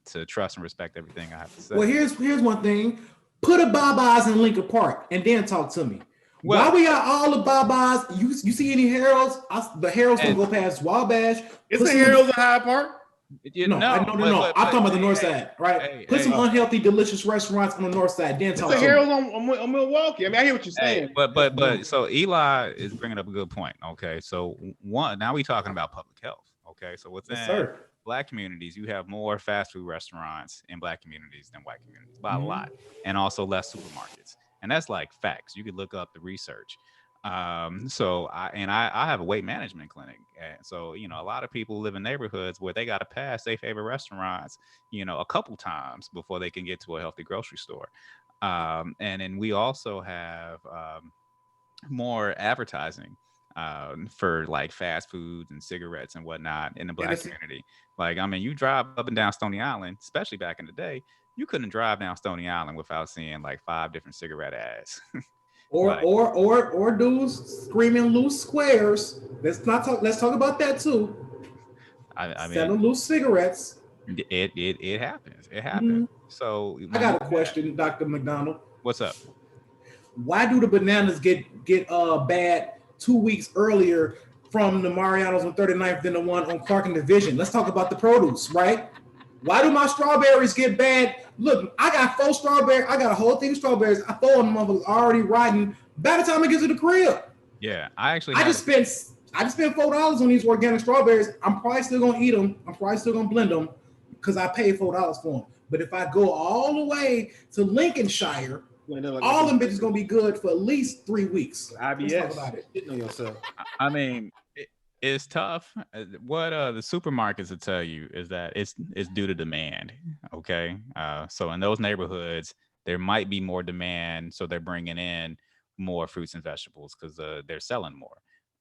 to trust and respect everything I have to say. Well, here's one thing: put a Baba's in Lincoln Park, and then talk to me. Well, why we got all the Baba's? You see any heralds? The heralds can go past Wabash. Is the heralds in Hyde Park? No. I'm talking about the north side, right? Put some unhealthy, delicious restaurants on the north side. Then talk the to heralds me. on Milwaukee. I mean, I hear what you're saying. But so Eli is bringing up a good point. Okay, so now we're talking about public health. Okay, so within Black communities, you have more fast food restaurants in Black communities than white communities by a lot, and also less supermarkets. And that's like facts. You could look up the research. So I have a weight management clinic. And so, a lot of people live in neighborhoods where they got to pass their favorite restaurants, a couple times before they can get to a healthy grocery store. And then we also have more advertising for like fast foods and cigarettes and whatnot in the Black community. Like, I mean, you drive up and down Stony Island, especially back in the day, you couldn't drive down Stony Island without seeing like 5 different cigarette ads. or dudes screaming loose squares. Let's talk about that too. I mean, selling loose cigarettes. It happens. It happens. So I got a question, Dr. McDonald. What's up? Why do the bananas get bad 2 weeks earlier from the Marianos on 39th than the one on Clark and Division? Let's talk about the produce, right? Why do my strawberries get bad? Look, I got 4 strawberries. I got a whole thing of strawberries. I 4 of them motherfuckers already rotten by the time I get to the crib. Yeah, I just spent $4 on these organic strawberries. I'm probably still gonna eat them. I'm probably still gonna blend them because I paid $4 for them. But if I go all the way to Lincolnshire, all them bitches gonna be good for at least 3 weeks. IBS. Let's talk about it. Getting on yourself. I mean, it's tough. What the supermarkets will tell you is that it's due to demand. Okay, so in those neighborhoods, there might be more demand, so they're bringing in more fruits and vegetables because they're selling more.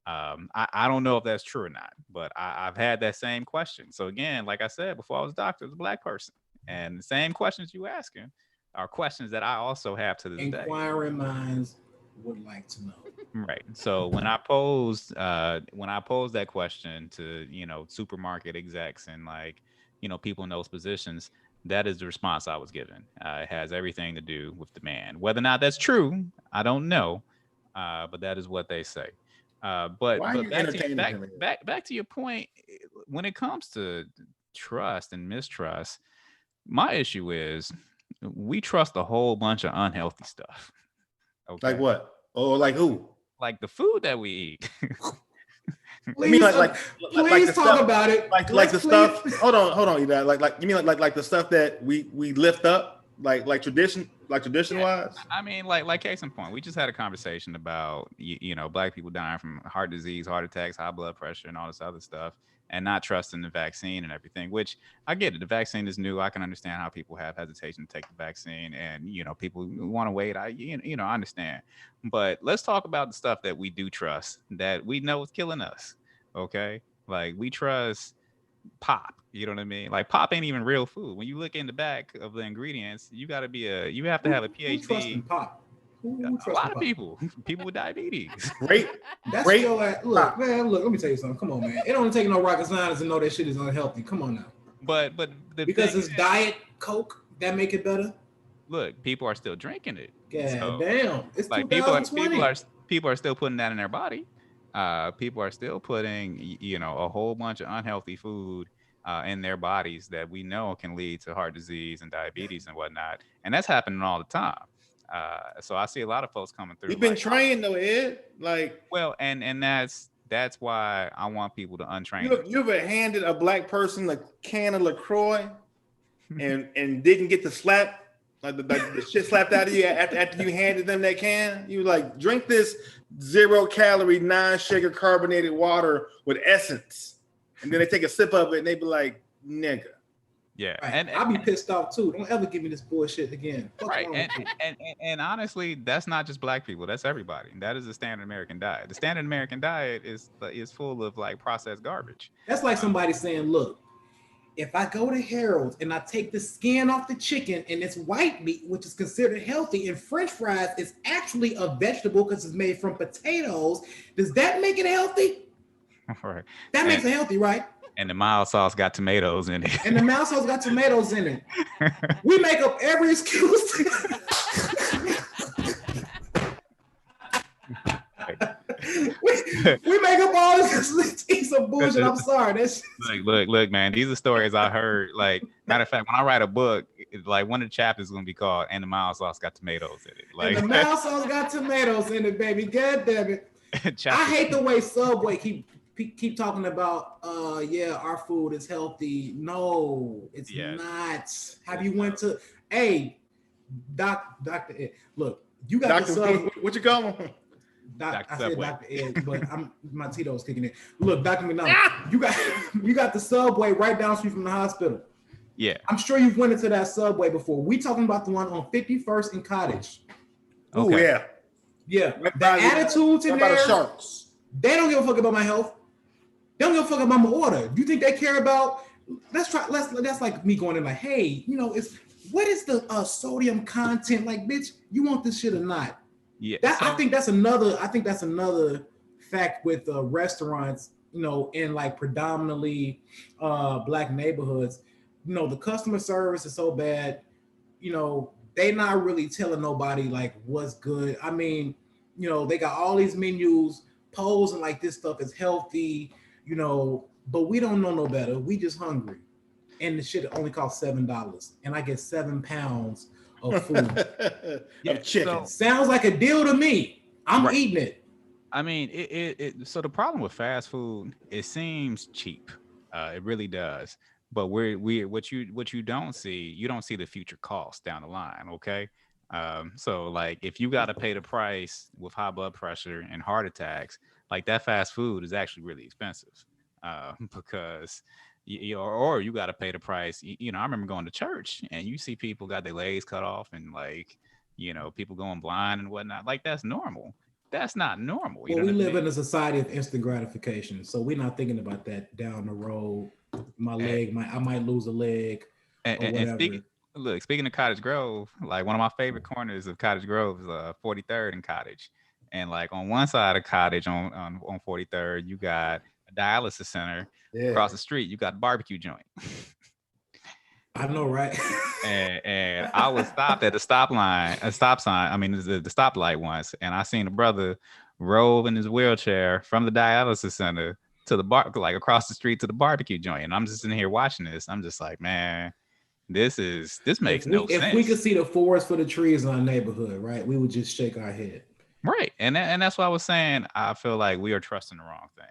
I don't know if that's true or not, but I've had that same question. So again, like I said before, I was a doctor, I was a Black person, and the same questions you asking are questions that I also have to this day. Inquiring minds would like to know. Right. So when I posed that question to supermarket execs and people in those positions, that is the response I was given. It has everything to do with demand. Whether or not that's true, I don't know, but that is what they say. But back to your point, when it comes to trust and mistrust, my issue is we trust a whole bunch of unhealthy stuff. Okay? Like what? Or like who? Like the food that we eat. Please, please talk stuff, about it. Like the stuff. Hold on, you guys. Like you mean like the stuff that we lift up, like tradition wise. I mean, like case in point, we just had a conversation about Black people dying from heart disease, heart attacks, high blood pressure, and all this other stuff, and not trusting the vaccine and everything. Which I get it. The vaccine is new. I can understand how people have hesitation to take the vaccine, and people want to wait. I understand. But let's talk about the stuff that we do trust that we know is killing us. Okay, like we trust pop. You know what I mean? Like pop ain't even real food. When you look in the back of the ingredients, you have to have a PhD. Who trusts in pop? A lot of people with diabetes. Great. Look, man. Look, let me tell you something. Come on, man. It don't take no rocket science to know that shit is unhealthy. Come on now. But because it's diet Coke that make it better. Look, people are still drinking it. God damn! It's like 2020. people are still putting that in their body. People are still putting a whole bunch of unhealthy food in their bodies that we know can lead to heart disease and diabetes and whatnot, and that's happening all the time. So I see a lot of folks coming through. You've been trained though, Ed. And that's why I want people to untrain. You ever handed a Black person a can of LaCroix and didn't get the slap Like the shit slapped out of you after you handed them that can. You like, drink this 0-calorie, non-sugar carbonated water with essence. And then they take a sip of it and they be like, nigga. Yeah. Right. And I'll be pissed off too. Don't ever give me this bullshit again. What's right. wrong with you? And honestly, that's not just black people. That's everybody. That is the standard American diet. The standard American diet is full of like processed garbage. That's like somebody saying, look, if I go to Harold's and I take the skin off the chicken and it's white meat, which is considered healthy, and French fries is actually a vegetable because it's made from potatoes, does that make it healthy? Right. That makes it healthy, right? And the mild sauce got tomatoes in it. And the mild sauce got tomatoes in it. We make up every excuse. we make up all this piece of bullshit. I'm sorry. That's look, man. These are stories I heard. Like, matter of fact, when I write a book, like one of the chapters is gonna be called "And the mild sauce got tomatoes in it." Like, and the mild sauce got tomatoes in it, baby. God damn it. I hate the way Subway keep talking about our food is healthy. No, it's not. Have you went to Dr. Ed? Look, you got Dr. the Subway. What you call him? I said Dr. Ed, but my Tito's kicking in. Look, Dr. McDonald, you got the Subway right down the street from the hospital. Yeah. I'm sure you've went into that Subway before. We talking about the one on 51st and Cottage. Oh, yeah. Yeah. The attitudes in there, sharks. they don't give a fuck about my health. They don't give a fuck about my order. Do you think they care about, that's like me going in like, hey, what is the sodium content? Like, bitch, you want this shit or not? Yeah. I think that's another fact with restaurants, in like predominantly black neighborhoods. The customer service is so bad, they not really telling nobody like what's good. I mean, they got all these menus posing like this stuff is healthy, but we don't know no better. We just hungry. And the shit only costs $7 and I get 7 pounds of food. Of chicken. Sounds like a deal to me. I'm eating it. I mean, so the problem with fast food, it seems cheap. It really does. But what you don't see, you don't see the future cost down the line. Okay. So like if you got to pay the price with high blood pressure and heart attacks, like that fast food is actually really expensive because or you got to pay the price. I remember going to church and you see people got their legs cut off and like, people going blind and whatnot. Like that's normal. That's not normal. Well, we live in a society of instant gratification. So we're not thinking about that down the road. I might lose a leg or whatever. And speaking of Cottage Grove, like one of my favorite corners of Cottage Grove is 43rd and Cottage. And like on one side of Cottage on 43rd, you got a dialysis center. Yeah. Across the street, you got a barbecue joint. I know, right? and I was stopped at the stop sign. I mean, the stoplight once, and I seen a brother roll in his wheelchair from the dialysis center to the bar, like across the street to the barbecue joint. And I'm just in here watching this. I'm just like, man, this makes no sense. If we could see the forest for the trees in our neighborhood, right, we would just shake our head. Right, and that's why I was saying I feel like we are trusting the wrong thing.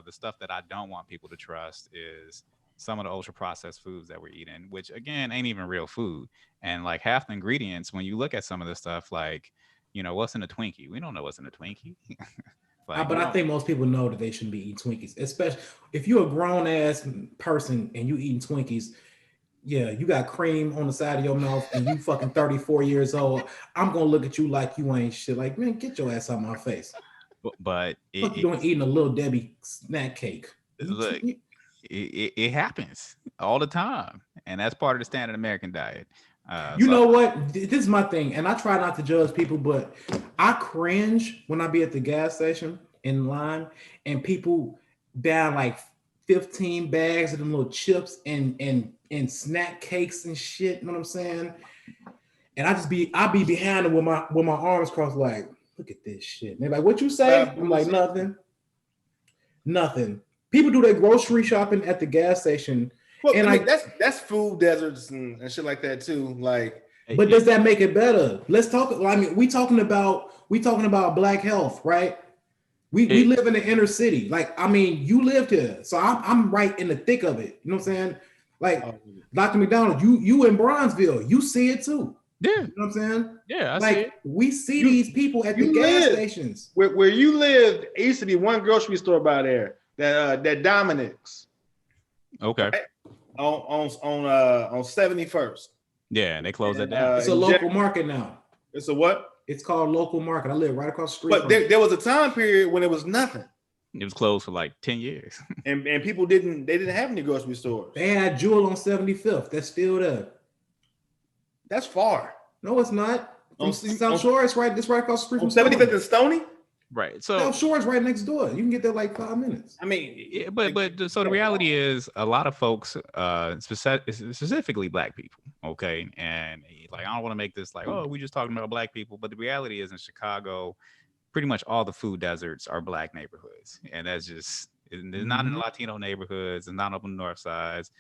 The stuff that I don't want people to trust is some of the ultra processed foods that we're eating, which again ain't even real food. And like half the ingredients, when you look at some of this stuff, like what's in a Twinkie, we don't know what's in a Twinkie. But I think most people know that they shouldn't be eating Twinkies, especially if you're a grown ass person and you eating Twinkies. Yeah, you got cream on the side of your mouth and you fucking 34 years old. I'm gonna look at you like you ain't shit. Like, man, get your ass out of my face. But you doing eating a little Debbie snack cake? Look, it happens all the time, and that's part of the standard American diet. You know what? This is my thing, and I try not to judge people, but I cringe when I be at the gas station in line and people down like 15 bags of them little chips and snack cakes and shit. You know what I'm saying? And I be behind them with my arms crossed, like, look at this shit. And they're like, what you say? I'm like, nothing. People do their grocery shopping at the gas station. Well, and like that's food deserts and shit like that too. Like, but does that make it better? Let's talk. I mean, we talking about black health, right? We live in the inner city. Like, I mean, you lived here, so I'm right in the thick of it. You know what I'm saying? Like, Dr. McDonald, you in Bronzeville, you see it too. Yeah, You know what I'm saying? yeah, I see Like it. we see You- these people at the you gas live. stations. Where you lived, it used to be one grocery store by there, that Dominic's, Okay. right? On 71st. Yeah, and they closed that And, down. It's a in local Jack- market now. It's a what? It's called local market. I live right across the street But from it. there was a time period when it was nothing, It was closed for like 10 years. and people didn't have any grocery stores. They had Jewel on 75th. That's still there. That's far. No, it's not. From On- South on- Shore, it's right across the street On from 75th and Stony. Right. So South Shore is right next door. You can get there like 5 minutes. I mean, yeah, but so the reality is a lot of folks, specifically black people, okay, and like I don't want to make this like, oh, we just talking about black people, but the reality is in Chicago, pretty much all the food deserts are black neighborhoods, and that's just it's not in the Latino neighborhoods, it's not up on the north sides,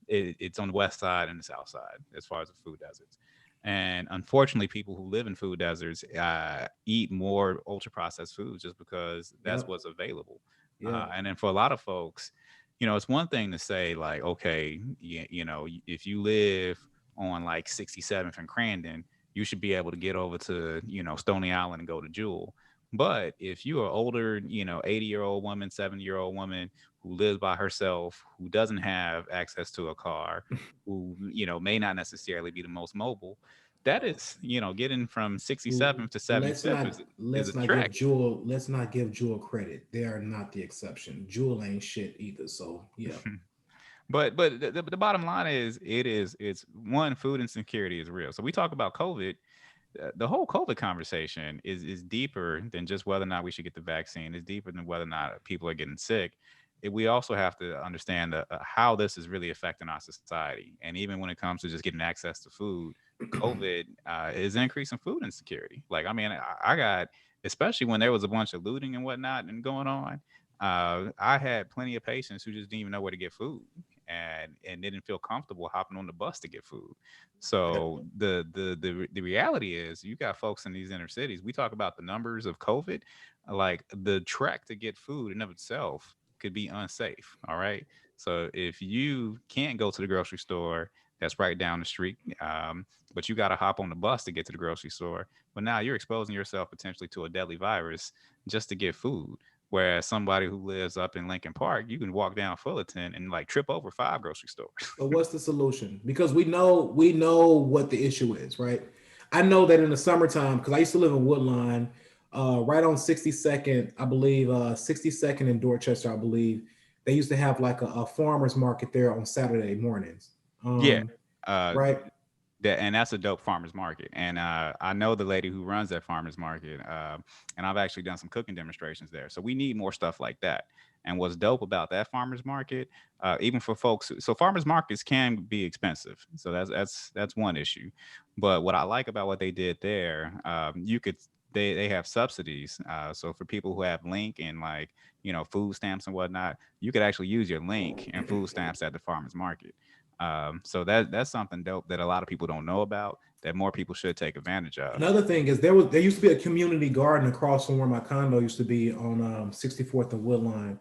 it's on the west side and the south side as far as the food deserts. And unfortunately, people who live in food deserts eat more ultra processed foods just because that's Yep. what's available. Yeah. And then for a lot of folks, it's one thing to say like, okay, if you live on like 67th and Crandon, you should be able to get over to, Stony Island and go to Jewel. But if you're an older, 80-year-old woman, 70-year-old woman who lives by herself, who doesn't have access to a car, who, may not necessarily be the most mobile, that is, getting from 67th to 75th is a trek. Let's not give Jewel credit. They are not the exception. Jewel ain't shit either. So yeah. But the bottom line is it's one, food insecurity is real. So we talk about COVID. The whole COVID conversation is deeper than just whether or not we should get the vaccine. It's deeper than whether or not people are getting sick. We also have to understand how this is really affecting our society. And even when it comes to just getting access to food, COVID is increasing food insecurity. Like, I mean, I got, especially when there was a bunch of looting and whatnot and going on, I had plenty of patients who just didn't even know where to get food and didn't feel comfortable hopping on the bus to get food. So the reality is you got folks in these inner cities. We talk about the numbers of COVID, like the trek to get food in of itself could be unsafe. All right. So if you can't go to the grocery store that's right down the street, but you got to hop on the bus to get to the grocery store, but now you're exposing yourself potentially to a deadly virus just to get food. Whereas somebody who lives up in Lincoln Park, you can walk down Fullerton and like trip over 5 grocery stores. But what's the solution? Because we know what the issue is, right? I know that in the summertime, because I used to live in Woodline, right on 62nd, I believe, 62nd in Dorchester, I believe, they used to have like a farmer's market there on Saturday mornings. Right. And that's a dope farmer's market. And I know the lady who runs that farmer's market, and I've actually done some cooking demonstrations there. So we need more stuff like that. And what's dope about that farmer's market, even for folks, so farmers markets can be expensive. So that's one issue. But what I like about what they did there, they have subsidies. So for people who have link and like, food stamps and whatnot, you could actually use your link and food stamps at the farmer's market. So that's something dope that a lot of people don't know about, that more people should take advantage of. Another thing is there used to be a community garden across from where my condo used to be on 64th and Woodline,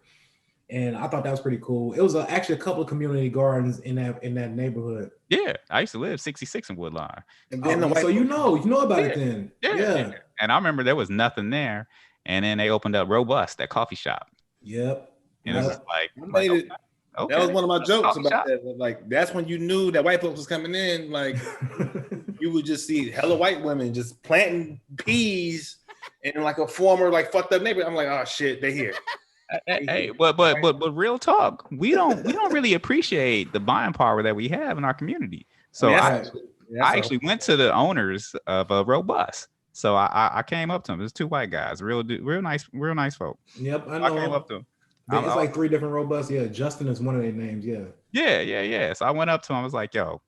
and I thought that was pretty cool. It was actually a couple of community gardens in that neighborhood. Yeah, I used to live 66 in Woodline. And then So you know about it then. Yeah. And I remember there was nothing there, and then they opened up Robust, that coffee shop. Yep. And it was just like, Okay. That was one of my jokes about that. Like, that's when you knew that white folks was coming in. Like, you would just see hella white women just planting peas in like a former like fucked up neighborhood. I'm like, oh shit, they here. Hey, but real talk, we don't really appreciate the buying power that we have in our community. So I actually went to the owners of Robust. So I came up to them. There's 2 white guys, real nice folk. Yep, I know. I came up to them. It's like 3 different Robusts. Yeah, Justin is one of their names. Yeah. Yeah. So I went up to him. I was like, yo,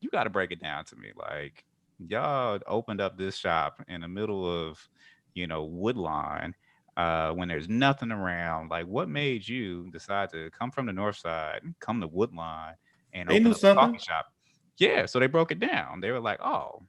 you got to break it down to me. Like, y'all opened up this shop in the middle of, Woodline, when there's nothing around. Like, what made you decide to come from the north side, come to Woodline, and open up a coffee shop? Yeah. So they broke it down. They were like, oh,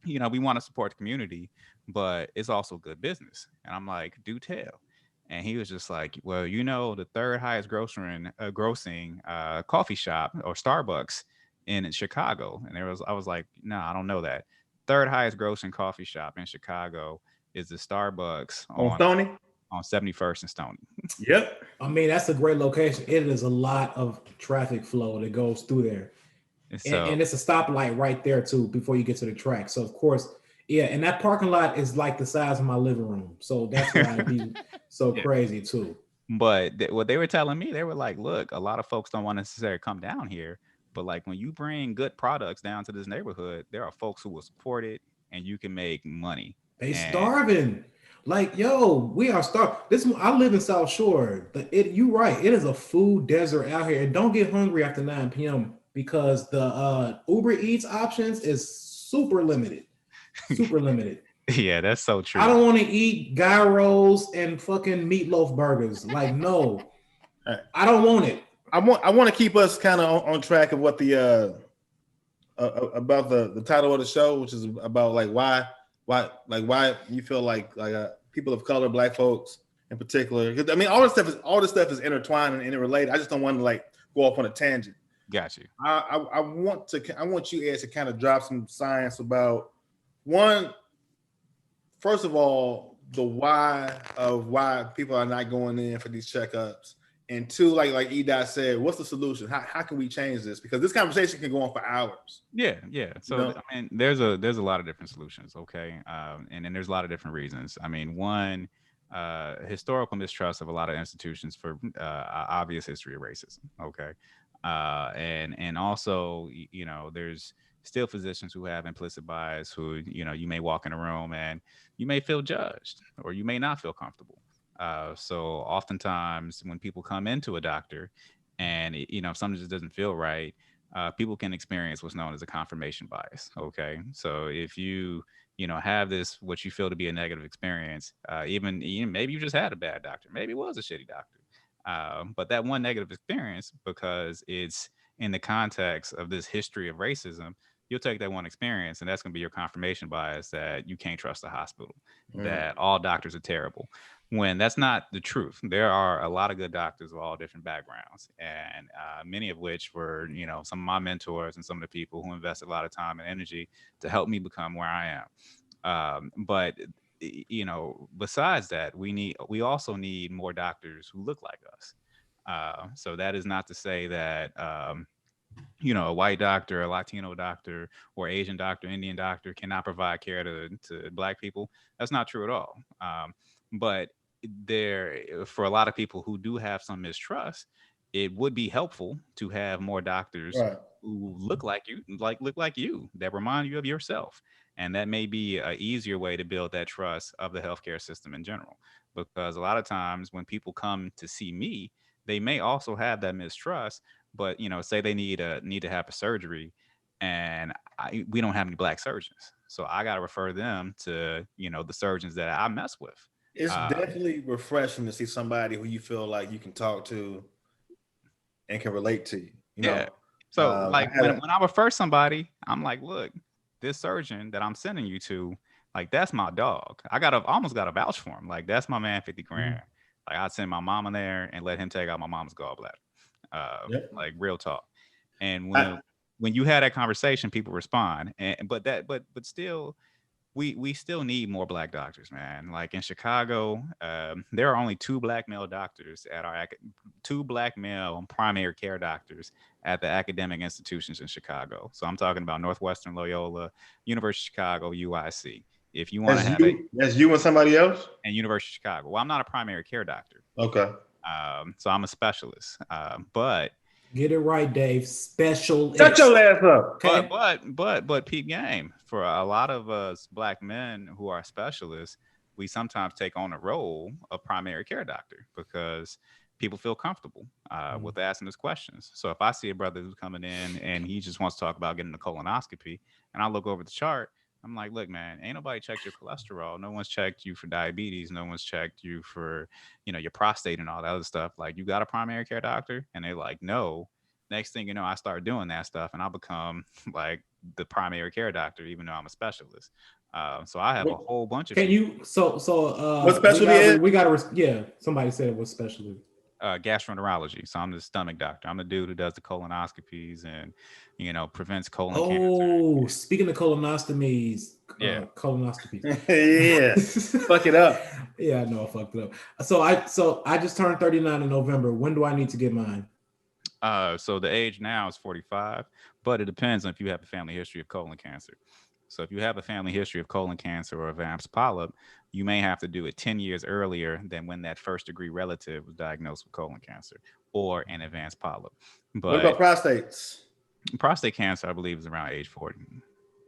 we want to support the community, but it's also good business. And I'm like, do tell. And he was just like, well, the 3rd highest grossing coffee shop or Starbucks in Chicago. And I was like, no, I don't know that. Third highest grossing coffee shop in Chicago is the Starbucks On Stony? on 71st and Stony. Yep. I mean, that's a great location. It is a lot of traffic flow that goes through there. And it's a stoplight right there too before you get to the track. So of course, yeah, and that parking lot is like the size of my living room. So that's why it'd be so crazy too. But what they were telling me, they were like, look, a lot of folks don't want to necessarily come down here. But like when you bring good products down to this neighborhood, there are folks who will support it and you can make money. They starving. Like, yo, we are starving. I live in South Shore. You right. It is a food desert out here. And don't get hungry after 9 p.m. because the Uber Eats options is super limited. Super limited. Yeah, that's so true. I don't want to eat gyros and fucking meatloaf burgers. Like, no, I don't want it. I want to keep us kind of on track of what the about the title of the show, which is about like why you feel like people of color, Black folks in particular. I mean, all this stuff is intertwined and interrelated. I just don't want to like go off on a tangent. Got you. I want you guys to kind of drop some science about one. First of all, the why people are not going in for these checkups, and two, like E-Dot said, what's the solution? How can we change this? Because this conversation can go on for hours. Yeah. So I mean, there's a lot of different solutions, okay, and then there's a lot of different reasons. I mean, one, historical mistrust of a lot of institutions for obvious history of racism, okay, and also, there's still physicians who have implicit bias who, you may walk in a room and you may feel judged or you may not feel comfortable. So oftentimes when people come into a doctor and, if something just doesn't feel right, people can experience what's known as a confirmation bias. Okay. So if you, have this, what you feel to be a negative experience, even maybe you just had a bad doctor, maybe it was a shitty doctor. But that one negative experience, because it's in the context of this history of racism, you'll take that one experience and that's going to be your confirmation bias that you can't trust the hospital, that all doctors are terrible, when that's not the truth. There are a lot of good doctors of all different backgrounds, and many of which were, some of my mentors and some of the people who invested a lot of time and energy to help me become where I am. But besides that, we also need more doctors who look like us. So that is not to say that a white doctor, a Latino doctor, or Asian doctor, Indian doctor cannot provide care to Black people. That's not true at all. But for a lot of people who do have some mistrust, it would be helpful to have more doctors who look like you, that remind you of yourself. And that may be an easier way to build that trust of the healthcare system in general. Because a lot of times when people come to see me, they may also have that mistrust, but say they need to have a surgery, and we don't have any Black surgeons, so I got to refer them to the surgeons that I mess with. It's definitely refreshing to see somebody who you feel like you can talk to and can relate to you. Yeah. So when I refer somebody, I'm like, look, this surgeon that I'm sending you to, like, that's my dog. I almost got to vouch for him. Like, that's my man, 50 grand. Like, I'd send my mama there and let him take out my mom's gallbladder. Like, real talk. And when you had that conversation, people respond. But still, we still need more Black doctors, man. Like in Chicago, there are only 2 Black male doctors at our 2 Black male primary care doctors at the academic institutions in Chicago. So I'm talking about Northwestern Loyola, University of Chicago, UIC. If you want to have that's you and somebody else, and University of Chicago. Well, I'm not a primary care doctor. Okay. So I'm a specialist. But get it right, Dave. Specialist. Shut your ass up. Okay. But peep game, for a lot of us Black men who are specialists, we sometimes take on the role of primary care doctor because people feel comfortable with asking us questions. So if I see a brother who's coming in and he just wants to talk about getting a colonoscopy, and I look over the chart, I'm like, look, man, ain't nobody checked your cholesterol. No one's checked you for diabetes. No one's checked you for, your prostate and all that other stuff. Like, you got a primary care doctor? And they're like, no. Next thing you know, I start doing that stuff and I become like the primary care doctor, even though I'm a specialist. So I have a whole bunch of. Can you? So what specialty is? We got to. Yeah, somebody said what specialty. gastroenterology. So I'm the stomach doctor. I'm the dude who does the colonoscopies and, prevents colon cancer. Oh, speaking of colonoscopies, Yeah. Yeah. Fuck it up. Yeah, I know I fucked it up. So I just turned 39 in November. When do I need to get mine? So the age now is 45, but it depends on if you have a family history of colon cancer. So if you have a family history of colon cancer or advanced polyp, you may have to do it 10 years earlier than when that first degree relative was diagnosed with colon cancer or an advanced polyp. But what about prostates? Prostate cancer, I believe, is around age 40.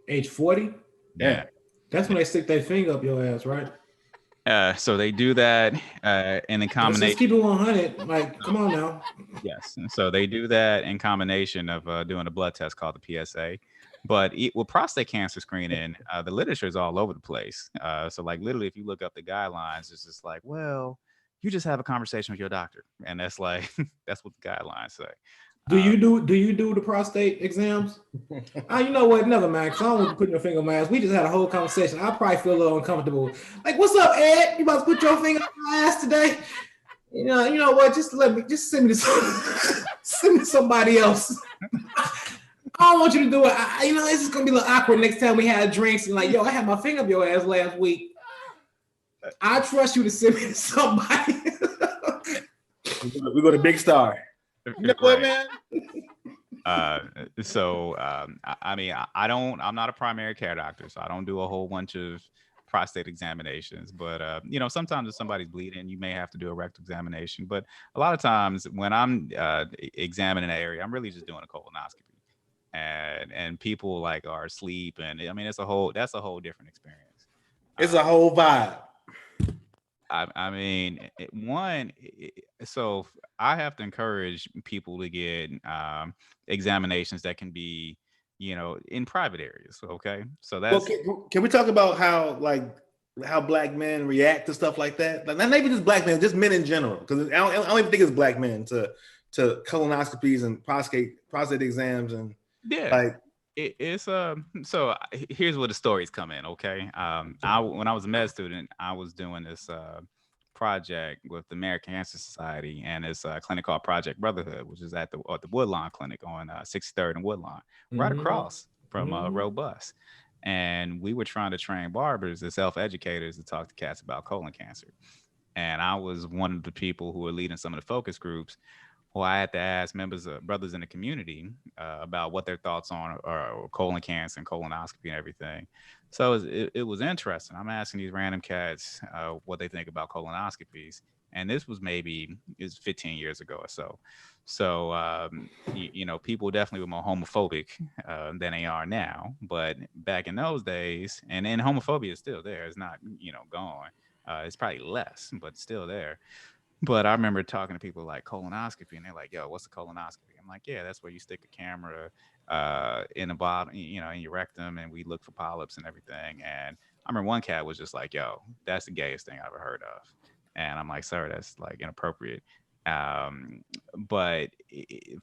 Age 40? Yeah. That's when they stick their finger up your ass, right? So they do that in a combination. Let's keep it 100. Like, come on now. Yes. So they do that in combination of doing a blood test called the PSA. But with prostate cancer screening, the literature is all over the place. So like literally, if you look up the guidelines, it's just like, well, you just have a conversation with your doctor, and that's like that's what the guidelines say. Do you do the prostate exams? You know what? Never mind. Cause I don't want to put your finger on my ass. We just had a whole conversation. I probably feel a little uncomfortable. Like, what's up, Ed? You about to put your finger on my ass today? You know what? Just send me to send me to somebody else. I don't want you to do it. It's just gonna be a little awkward next time we had drinks and like, yo, I had my finger up your ass last week. I trust you to send me to somebody. We go to Big Star. You know what, man? I'm not a primary care doctor, so I don't do a whole bunch of prostate examinations. But sometimes if somebody's bleeding, you may have to do a rectal examination. But a lot of times when I'm examining an area, I'm really just doing a colonoscopy, and people like are asleep, and I mean that's a whole different experience. It's a whole vibe. So I have to encourage people to get examinations that can be, in private areas. Okay, so that's. Well, can we talk about how black men react to stuff like that? Like, not even just black men, just men in general. Because I don't even think it's black men to colonoscopies and prostate exams and It's so here's where the stories come in. Okay, when I was a med student, I was doing this project with the American Cancer Society and this clinic called Project Brotherhood, which is at the Woodlawn Clinic on 63rd and Woodlawn, right across from Robust. And we were trying to train barbers as self-educators to talk to cats about colon cancer. And I was one of the people who were leading some of the focus groups. Well, I had to ask brothers in the community about what their thoughts on colon cancer and colonoscopy and everything. So it was interesting. I'm asking these random cats what they think about colonoscopies. And this was maybe 15 years ago or so. So, people definitely were more homophobic than they are now. But back in those days, and then homophobia is still there. It's not, gone. It's probably less, but still there. But I remember talking to people like colonoscopy, and they're like, yo, what's a colonoscopy? I'm like, yeah, that's where you stick a camera in the bottom, in your rectum, and we look for polyps and everything. And I remember one cat was just like, yo, that's the gayest thing I've ever heard of. And I'm like, sir, that's like inappropriate. But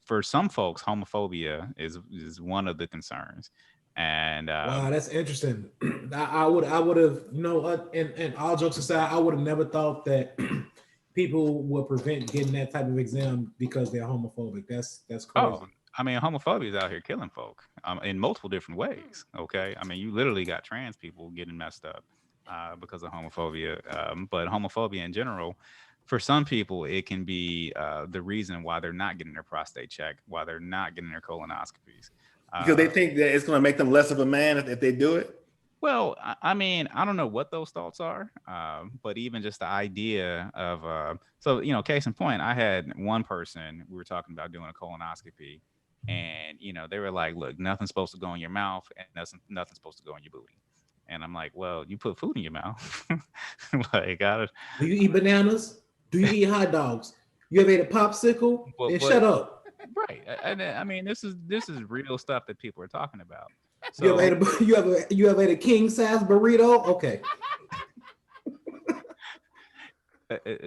for some folks, homophobia is one of the concerns. And wow, that's interesting. I would have, and all jokes aside, I would have never thought that people would prevent getting that type of exam because they're homophobic. That's crazy. Oh, I mean, homophobia is out here killing folk in multiple different ways. Okay, I mean, you literally got trans people getting messed up because of homophobia. But homophobia in general, for some people, it can be the reason why they're not getting their prostate checked, why they're not getting their colonoscopies. Because they think that it's going to make them less of a man if they do it. Well, I mean, I don't know what those thoughts are, but even just the idea of, case in point, I had one person, we were talking about doing a colonoscopy, and, they were like, look, nothing's supposed to go in your mouth and nothing's supposed to go in your booty. And I'm like, well, you put food in your mouth. Do you eat bananas? Do you eat hot dogs? You ever ate a popsicle? Shut up. Right. I mean, this is real stuff that people are talking about. So, you ever ate a king size burrito? Okay.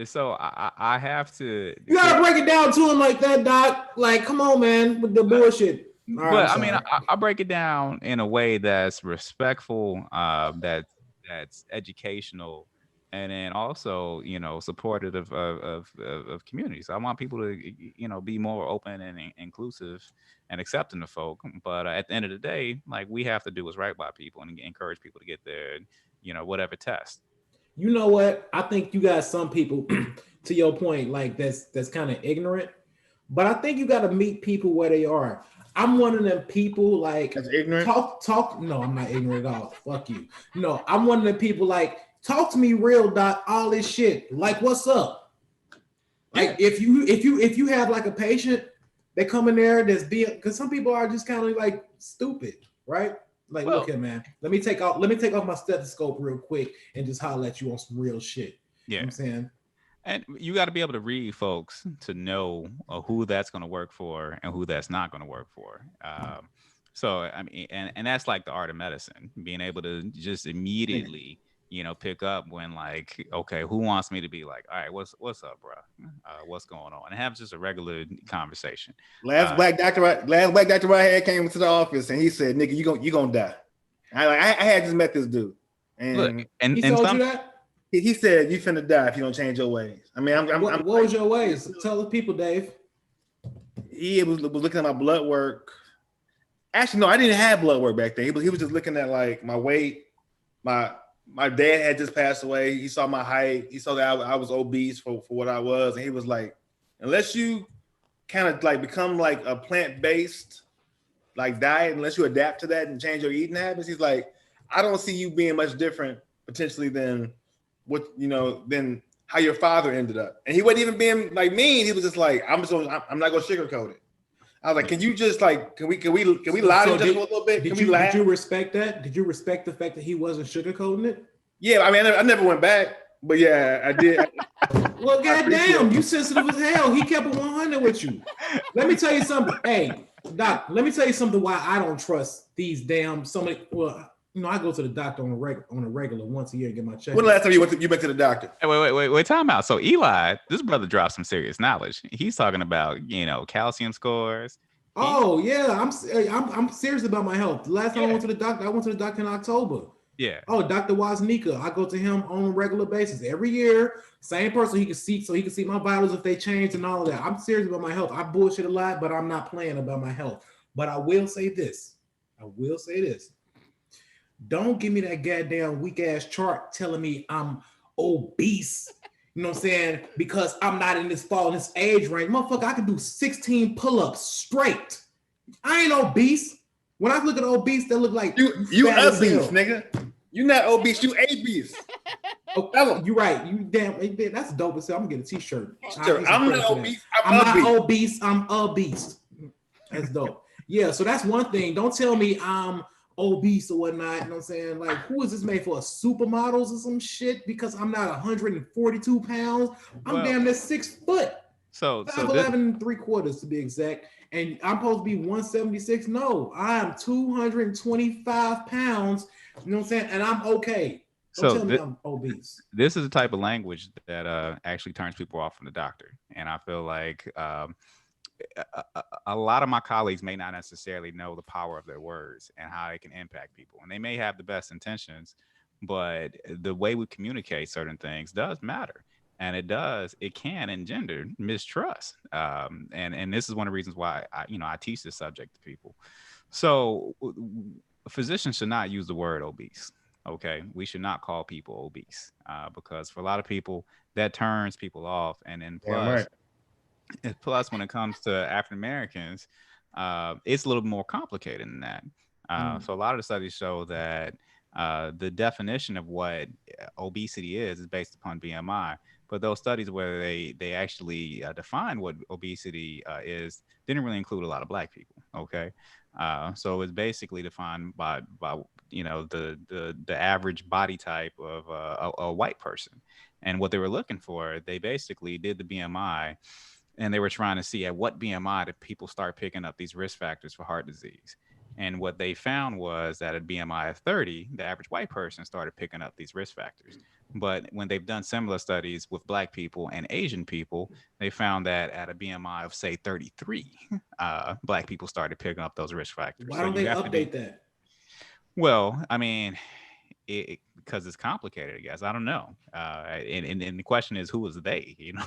So I have to. You gotta break it down to him like that, Doc. Like, come on, man, with the bullshit. But I mean, I break it down in a way that's respectful, that's educational, and then also, supportive of communities. I want people to, be more open and inclusive and accepting of folk. But at the end of the day, like, we have to do what's right by people and encourage people to get their, whatever test. You know what? I think you got some people, to your point, like that's kind of ignorant. But I think you got to meet people where they are. I'm one of them people like That's ignorant. talk. No, I'm not ignorant at all. Fuck you. No, I'm one of them people like talk to me real, doc. All this shit. Like, what's up? Like, if you have like a patient that come in there that's being, because some people are just kind of like stupid, right? Like, Well, look here, man. Let me take off my stethoscope real quick and just holler at you on some real shit. You know what I'm saying? And you got to be able to read folks to know who that's going to work for and who that's not going to work for. So, I mean, and that's like the art of medicine, being able to just immediately, pick up when, like, okay, who wants me to be like, all right, what's up, bro? What's going on? And have just a regular conversation. Last black doctor I had came into the office and he said, "Nigga, you gonna die." I had just met this dude, and Look, and He told you that? he said, "You finna die if you don't change your ways." I mean, What was your ways? Tell the people, Dave. He was looking at my blood work. Actually, no, I didn't have blood work back then. He was just looking at like my weight. My dad had just passed away. He saw my height. He saw that I was obese for what I was, and he was like, "Unless you kind of like become like a plant-based like diet, unless you adapt to that and change your eating habits," he's like, "I don't see you being much different potentially than than how your father ended up." And he wasn't even being like mean. He was just like, I'm not gonna sugarcoat it. I was like, "Can you just like, can we lie to each other for a little bit? Did you respect that? Did you respect the fact that he wasn't sugarcoating it? Yeah, I mean, I never went back, but yeah, I did. Well, goddamn, you sensitive as hell. He kept it 100 with you. Let me tell you something. Hey, Doc, let me tell you something why I don't trust these damn somebody. Well, I go to the doctor on a regular once a year to get my check. When the last time you went to the doctor? Hey, wait, time out. So Eli, this brother dropped some serious knowledge. He's talking about, calcium scores. Oh yeah, I'm serious about my health. The last time I went to the doctor in October. Yeah. Oh, Dr. Woznica. I go to him on a regular basis every year. Same person he can see my vitals if they change and all of that. I'm serious about my health. I bullshit a lot, but I'm not playing about my health. But I will say this. Don't give me that goddamn weak ass chart telling me I'm obese. You know what I'm saying? Because I'm not in this age range. Motherfucker, I can do 16 pull-ups straight. I ain't obese. When I look at obese, they look like you obese, nigga. You not obese, you obese. Oh, you're right. You damn, that's dope as hell. I'm gonna get a t-shirt. I'm not obese. I'm not obese. I'm obese. That's dope. Yeah, so that's one thing. Don't tell me I'm obese or whatnot. You know what I'm saying? Like, who is this made for? Supermodels or some shit? Because I'm not 142 pounds. I'm damn near 6 foot. So 11 3/4 to be exact. And I'm supposed to be 176. No, I'm 225 pounds. You know what I'm saying? And I'm okay. Don't tell me I'm obese. This is the type of language that actually turns people off from the doctor. And I feel like a lot of my colleagues may not necessarily know the power of their words and how it can impact people. And they may have the best intentions, but the way we communicate certain things does matter. And it can engender mistrust. And this is one of the reasons why I teach this subject to people. So physicians should not use the word obese. Okay. We should not call people obese because for a lot of people that turns people off. And then plus when it comes to African Americans, it's a little more complicated than that. So a lot of the studies show that the definition of what obesity is based upon BMI. But those studies where they actually define what obesity is didn't really include a lot of Black people. Okay, so it's basically defined by the average body type of a white person. And what they were looking for, they basically did the BMI, and they were trying to see at what BMI did people start picking up these risk factors for heart disease. And what they found was that at BMI of 30, the average white person started picking up these risk factors. But when they've done similar studies with Black people and Asian people, they found that at a BMI of, say, 33, Black people started picking up those risk factors. Why don't they update that? Well, I mean, because it's complicated, I guess. I don't know. And the question is, who is they? You know,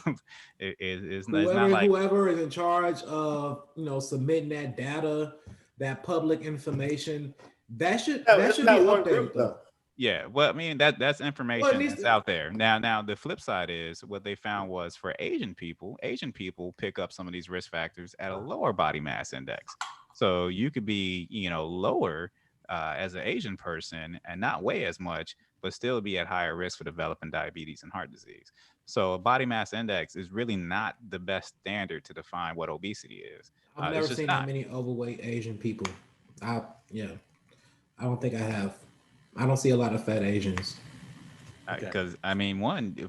it's not like whoever is in charge of submitting that data, that public information, that should be updated though. Yeah, well, I mean that's information that's out there. Now the flip side is what they found was for Asian people pick up some of these risk factors at a lower body mass index. So you could be, lower as an Asian person and not weigh as much, but still be at higher risk for developing diabetes and heart disease. So a body mass index is really not the best standard to define what obesity is. I've never seen that many overweight Asian people. I don't think I have. I don't see a lot of fat Asians. Because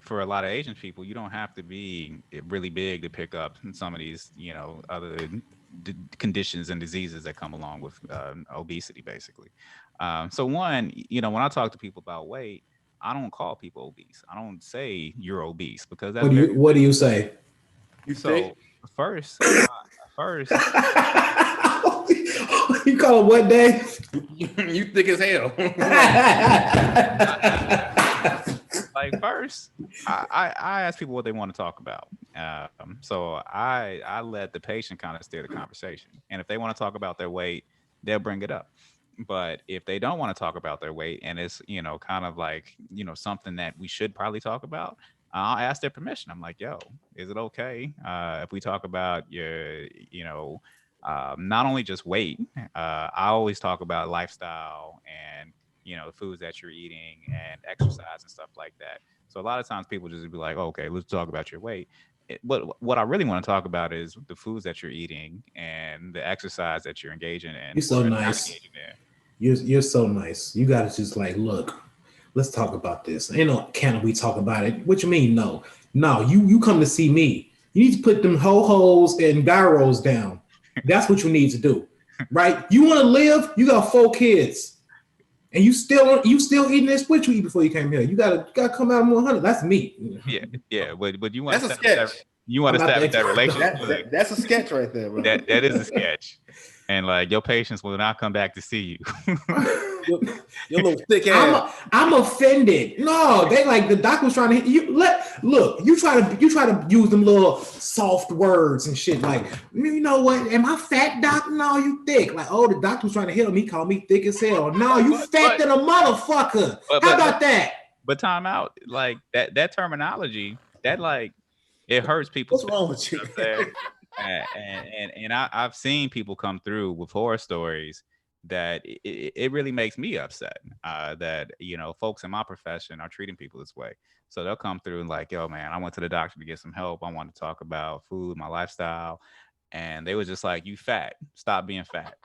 for a lot of Asian people, you don't have to be really big to pick up some of these, other conditions and diseases that come along with obesity, basically. So when I talk to people about weight, I don't call people obese. I don't say you're obese because that's what do you say? First. You call it what, Dave? You thick as hell. Like first, I ask people what they want to talk about. So I let the patient kind of steer the conversation. And if they want to talk about their weight, they'll bring it up. But if they don't want to talk about their weight and it's, kind of like, something that we should probably talk about, I'll ask their permission. I'm like, yo, is it okay if we talk about your, not only just weight, I always talk about lifestyle and, the foods that you're eating and exercise and stuff like that. So a lot of times people just be like, oh, okay, let's talk about your weight. But what I really want to talk about is the foods that you're eating and the exercise that you're engaging in. You're so nice. You're so nice. You got to just like, look, let's talk about this. Can we talk about it? What you mean? No, you come to see me. You need to put them ho-hos and gyros down. That's what you need to do, right? You want to live? You got 4 kids, and you still eating this. What you eat before you came here? You gotta come out 100. That's me. Yeah. But you want that's a sketch. You want to establish that relationship? That's a sketch right there, bro. That is a sketch, and like your patients will not come back to see you. Your little thick ass. I'm offended. No, they like the doctor was trying to hit you. Look, you try to use them little soft words and shit. Like, you know what? Am I fat, doc? No, you thick. Like, oh, the doctor was trying to hit him. He called me thick as hell. No, you fat than a motherfucker. How about that? But time out. Like that terminology. That like it hurts people. What's wrong with you? And I've seen people come through with horror stories that it really makes me upset that folks in my profession are treating people this way. So they'll come through and like, yo man, I went to the doctor to get some help. I want to talk about food, my lifestyle, and they were just like, you fat, stop being fat.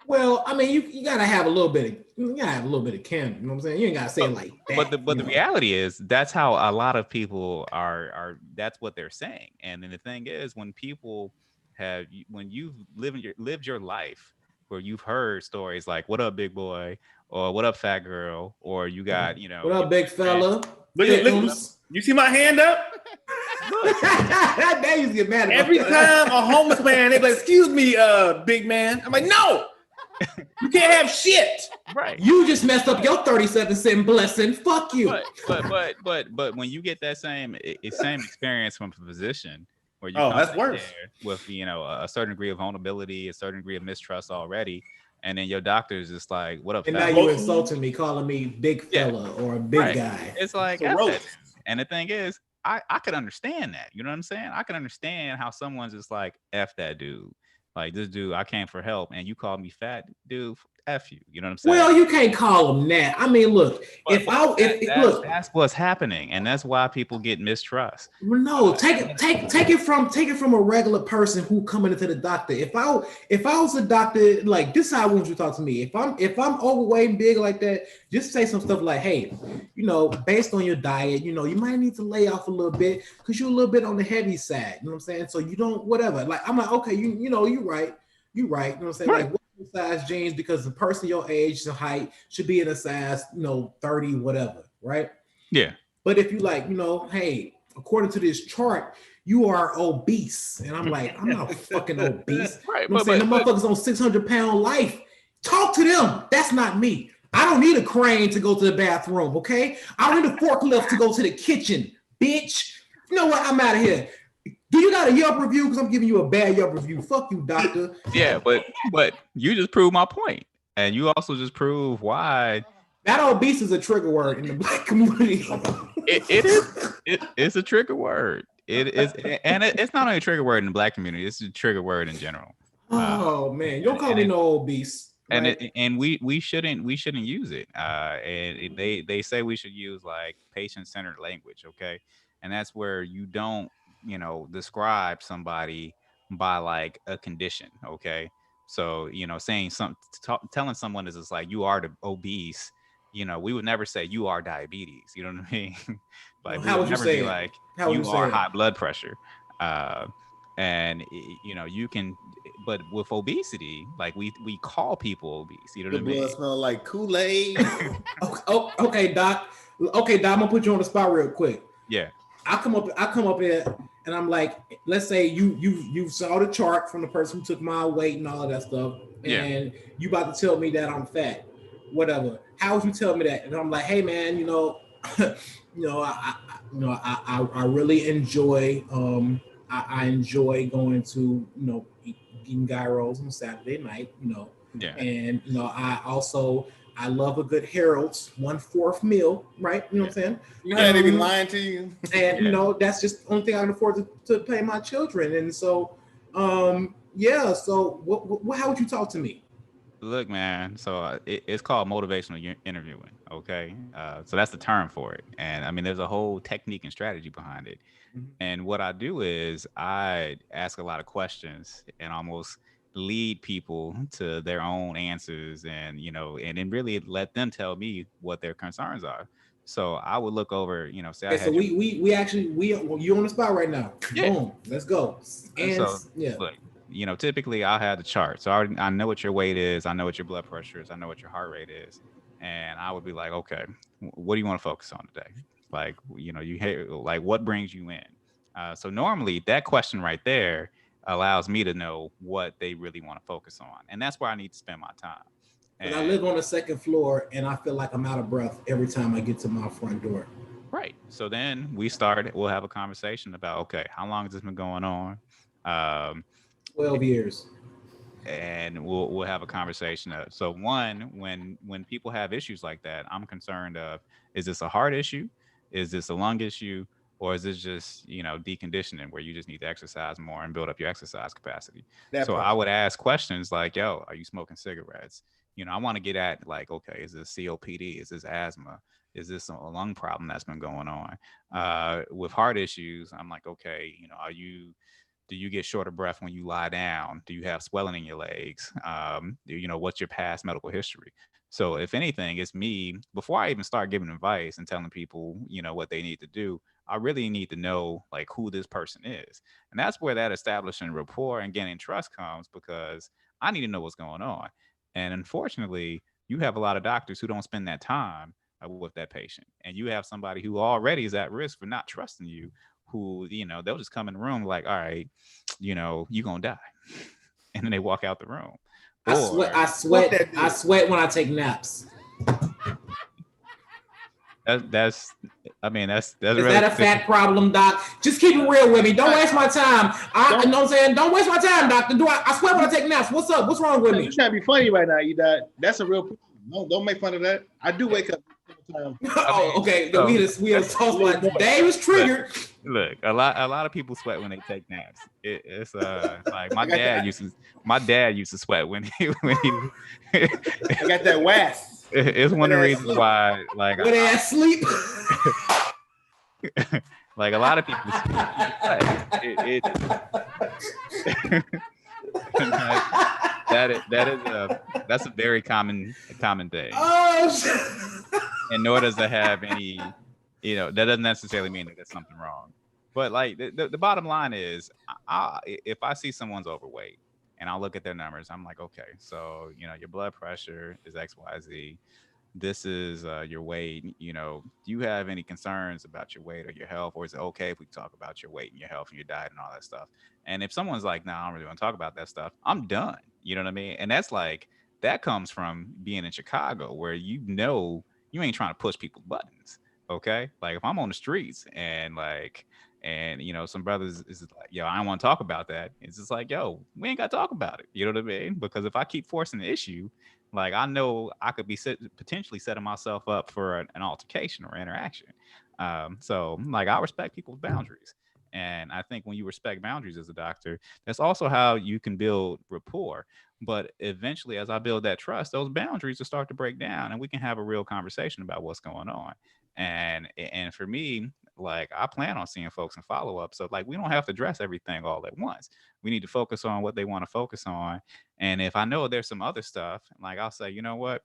Well, I mean, you gotta have a little bit of candor. You know what I'm saying? You ain't gotta say it like that. But the reality is that's how a lot of people are. That's what they're saying. And then the thing is, when you've lived your life where you've heard stories like "What up, big boy?" or "What up, fat girl?" or you got "What up, big fella?" Look, you see my hand up? Now you get mad. Every time a homeless man, they be like, "Excuse me, big man." I'm like, "No, you can't have shit." Right. You just messed up your 37-cent blessing. Fuck you. But when you get that same experience from a physician, where you that's worse. With a certain degree of vulnerability, a certain degree of mistrust already, and then your doctor is just like, "What up?" And now you're insulting me, calling me big fella or a big guy. It's like, and the thing is, I could understand that. You know what I'm saying? I can understand how someone's just like, "F that dude." Like this dude, I came for help, and you called me fat, dude. F you. You know what I'm saying? Well, you can't call him that. I mean, look, that's what's happening, and that's why people get mistrust. No, take it from a regular person who coming into the doctor. If I was a doctor, like this, is how I want you to talk to me. If I'm overweight and big like that, just say some stuff like, hey, based on your diet, you might need to lay off a little bit because you're a little bit on the heavy side. You know what I'm saying? So you don't whatever. Like I'm like, okay, you're right. You know what I'm saying? Right. Like size jeans because the person your age and height should be in a size 30 whatever, right? Yeah. But if you like, hey, according to this chart, you are obese, and I'm like, I'm not fucking obese. Right. You know what I'm saying? The motherfuckers on 600-pound life. Talk to them. That's not me. I don't need a crane to go to the bathroom, okay? I don't need a forklift to go to the kitchen, bitch. You know what? I'm out of here. Do you got a Yelp review? Because I'm giving you a bad Yelp review. Fuck you, doctor. Yeah, but you just proved my point, and you also just proved why that obese is a trigger word in the Black community. It's a trigger word. It is, and it's not only a trigger word in the Black community. It's a trigger word in general. Oh man, don't call me no obese. Right? And we shouldn't use it. And they say we should use like patient-centered language, okay? And that's where you don't describe somebody by like a condition, okay? So saying telling someone is just like you are obese. We would never say you are diabetes. You know what I mean? Like we would never be like you are high blood pressure. And you can, but with obesity, like we call people obese. You know what I mean? Blood smell like Kool-Aid. Okay, Doc. Okay, Doc. I'm gonna put you on the spot real quick. Yeah. I come up here and I'm like, let's say you saw the chart from the person who took my weight and all of that stuff, and you about to tell me that I'm fat, whatever. How would you tell me that? And I'm like, hey man, I really enjoy I enjoy going to eating gyros on Saturday night, and I love a good Harold's 1/4 meal, right? You know what I'm saying? You know they be lying to you, and that's just the only thing I can afford to pay my children, and so So what how would you talk to me? Look, man. So it's called motivational interviewing. Okay, so that's the term for it, and I mean, there's a whole technique and strategy behind it. Mm-hmm. And what I do is I ask a lot of questions and almost lead people to their own answers, and and then really let them tell me what their concerns are. So I would look over, say. Okay, so we actually you on the spot right now. Yeah. Boom, let's go. And so, look, typically I'll have the chart. So I know what your weight is. I know what your blood pressure is. I know what your heart rate is. And I would be like, okay, what do you want to focus on today? Like, like what brings you in? So normally that question right there allows me to know what they really want to focus on. And that's where I need to spend my time. And I live on the second floor and I feel like I'm out of breath every time I get to my front door. Right. So then we'll have a conversation about, okay, how long has this been going on? 12 years. And we'll have a conversation of, so one, when people have issues like that, I'm concerned of, is this a heart issue? Is this a lung issue? Or is this just, deconditioning where you just need to exercise more and build up your exercise capacity? I would ask questions like, yo, are you smoking cigarettes? I want to get at like, okay, is this COPD? Is this asthma? Is this a lung problem that's been going on? With heart issues, I'm like, okay, do you get short of breath when you lie down? Do you have swelling in your legs? What's your past medical history? So if anything, it's me, before I even start giving advice and telling people, what they need to do, I really need to know like who this person is. And that's where that establishing rapport and gaining trust comes, because I need to know what's going on. And unfortunately, you have a lot of doctors who don't spend that time with that patient. And you have somebody who already is at risk for not trusting you, who, they'll just come in the room like, all right, you're going to die. And then they walk out the room. I sweat when I take naps. That's is that a fat problem, Doc? Just keep it real with me. Don't waste my time. You know what I'm saying? Don't waste my time, doctor. I sweat when I take naps. What's up? What's wrong with me? You're trying to be funny right now, that's a real problem. Don't make fun of that. I do wake up. Okay. We have tossed like Dave was triggered. Look, a lot of people sweat when they take naps. It's like my dad used to sweat when he I got that wax. It's one of the reasons why, like, when they sleep. Like a lot of people that's a very common thing. Oh, and nor does it have any, that doesn't necessarily mean that there's something wrong. But like the bottom line is, if I see someone's overweight and I'll look at their numbers, I'm like, okay, so your blood pressure is XYZ. This is your weight. Do you have any concerns about your weight or your health, or is it okay if we talk about your weight and your health and your diet and all that stuff? And if someone's like, no, I don't really want to talk about that stuff, I'm done. You know what I mean? And that's like, that comes from being in Chicago, where you ain't trying to push people's buttons. Okay, like if I'm on the streets and some brothers is like, yo, I don't want to talk about that. It's just like, yo, we ain't got to talk about it. You know what I mean? Because if I keep forcing the issue, like I know I could be potentially setting myself up for an altercation or interaction. So like I respect people's boundaries. And I think when you respect boundaries as a doctor, that's also how you can build rapport. But eventually, as I build that trust, those boundaries will start to break down and we can have a real conversation about what's going on. And for me, like I plan on seeing folks in follow up. So like we don't have to address everything all at once. We need to focus on what they want to focus on. And if I know there's some other stuff, like I'll say, you know what?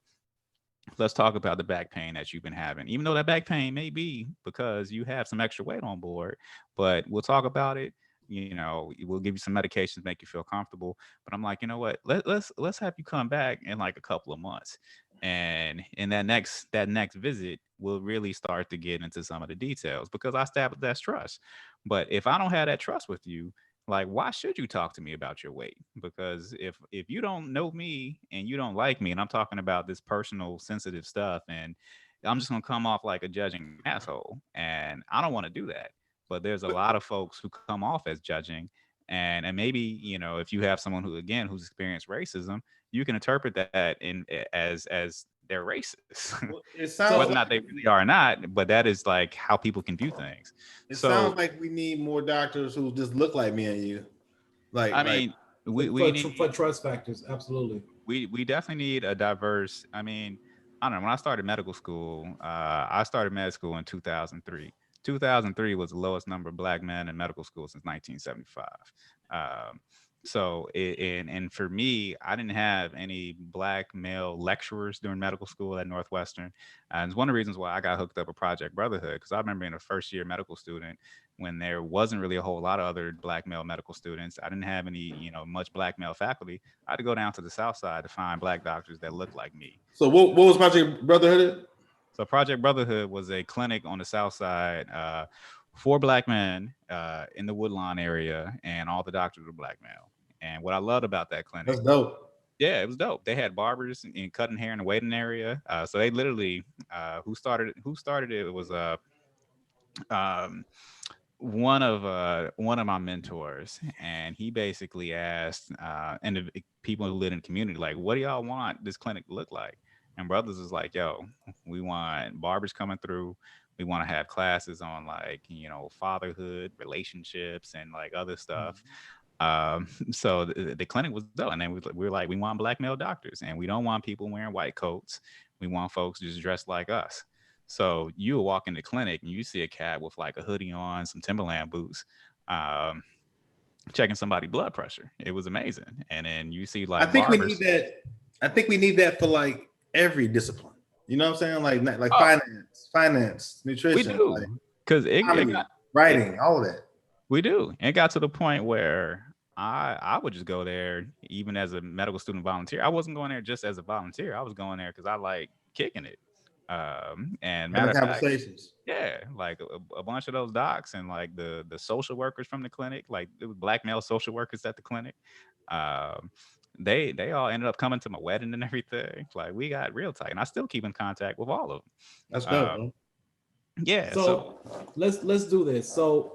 Let's talk about the back pain that you've been having. Even though that back pain may be because you have some extra weight on board, but we'll talk about it. We'll give you some medications, make you feel comfortable. But I'm like, you know what? Let's have you come back in like a couple of months, and in that next visit, we'll really start to get into some of the details because I established that trust. But if I don't have that trust with you, like why should you talk to me about your weight? Because if you don't know me and you don't like me and I'm talking about this personal sensitive stuff, and I'm just going to come off like a judging asshole, and I don't want to do that. But there's a lot of folks who come off as judging, and maybe if you have someone who's experienced racism, you can interpret that as they're racist. Well, it Whether sounds or not they like really are or not, but that is like how people can view things. it So sounds like we need more doctors who just look like me and you. I Like mean, we For need trust factors, absolutely. we definitely need a diverse. I mean, I don't know. When I started medical school, I started med school in 2003. 2003 was the lowest number of black men in medical school since 1975. Um, and for me, I didn't have any black male lecturers during medical school at Northwestern. And it's one of the reasons why I got hooked up with Project Brotherhood, because I remember being a first year medical student when there wasn't really a whole lot of other black male medical students. I didn't have any, much black male faculty. I had to go down to the South Side to find black doctors that looked like me. so, what was Project Brotherhood? So Project Brotherhood was a clinic on the South Side for black men in the Woodlawn area, and all the doctors were black male. And what I loved about that clinic, That's dope. yeah, it was dope. They had barbers and cutting hair in the waiting area. So they literally, who started it was um, one of my mentors, and he basically asked and the people who live in the community, like, what do y'all want this clinic to look like? And brothers is like, yo, we want barbers coming through. We want to have classes on like fatherhood, relationships, and like other stuff. So the clinic was dope, and then we were like, we want black male doctors, and we don't want people wearing white coats. We want folks just dressed like us. So you will walk in the clinic and you see a cat with like a hoodie on, some Timberland boots, um, checking somebody's blood pressure. It was amazing. And then you see I like think we need barbers. that. I think we need that for like every discipline. You know what I'm saying? Like Oh, finance, we nutrition, like do, because it comedy, got it, writing, all of that. we do. It got to the point where I would just go there even as a medical student volunteer. I wasn't going there just as a volunteer. I was going there because I like kicking it. And matter Having of fact, conversations. yeah, like a bunch of those docs and like the social workers from the clinic, like it was black male social workers at the clinic. Um, they all ended up coming to my wedding and everything. Like we got real tight, and I still keep in contact with all of That's them. dope, man. Yeah, so So let's do this. So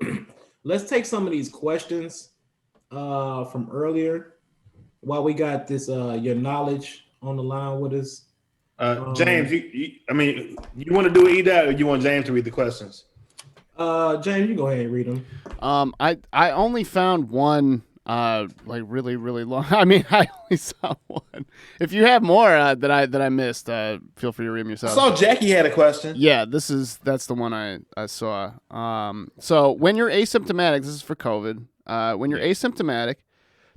let's take some of these questions from earlier while we got this your knowledge on the line with us. James, I mean, you want to do it either, or you want James to read the questions? James, you go ahead and read them. I only found one like really really long. I mean, I only saw one. If you have more that I missed, feel free to read them I yourself. saw Jackie had a question. Yeah, that's the one I saw. So when you're asymptomatic, this is for COVID. When you're asymptomatic,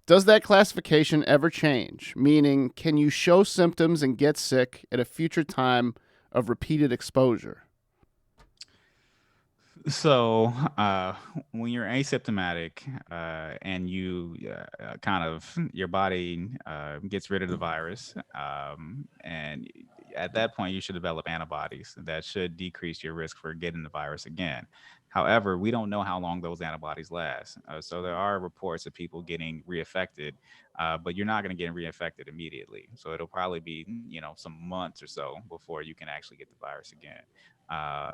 does that classification ever change? Meaning, can you show symptoms and get sick at a future time of repeated exposure? So, when you're asymptomatic and you kind of your body gets rid of the virus, and at that point you should develop antibodies that should decrease your risk for getting the virus again. However, we don't know how long those antibodies last. So there are reports of people getting reinfected, but you're not going to get reinfected immediately. So it'll probably be, some months or so before you can actually get the virus again.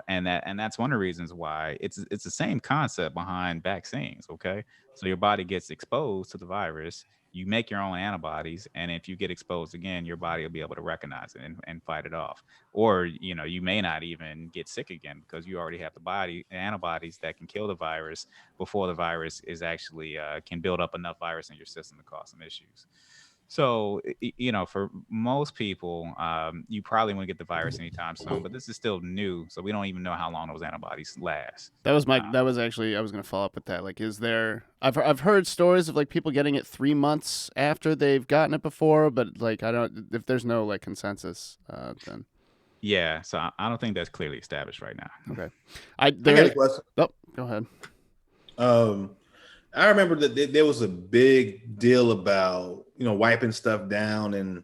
And that's one of the reasons why it's the same concept behind vaccines. Okay, so your body gets exposed to the virus, you make your own antibodies, and if you get exposed again, your body will be able to recognize it and fight it off. Or you may not even get sick again because you already have the antibodies that can kill the virus before the virus is actually can build up enough virus in your system to cause some issues. So, for most people, you probably won't get the virus anytime soon, but this is still new, so we don't even know how long those antibodies last. That was actually, I was going to follow up with that. Like, is there, I've heard stories of like people getting it 3 months after they've gotten it before, but like, if there's no like consensus, then. Yeah, so I don't think that's clearly established right now. Okay. I got a question. Oh, go ahead. I remember that there was a big deal about wiping stuff down and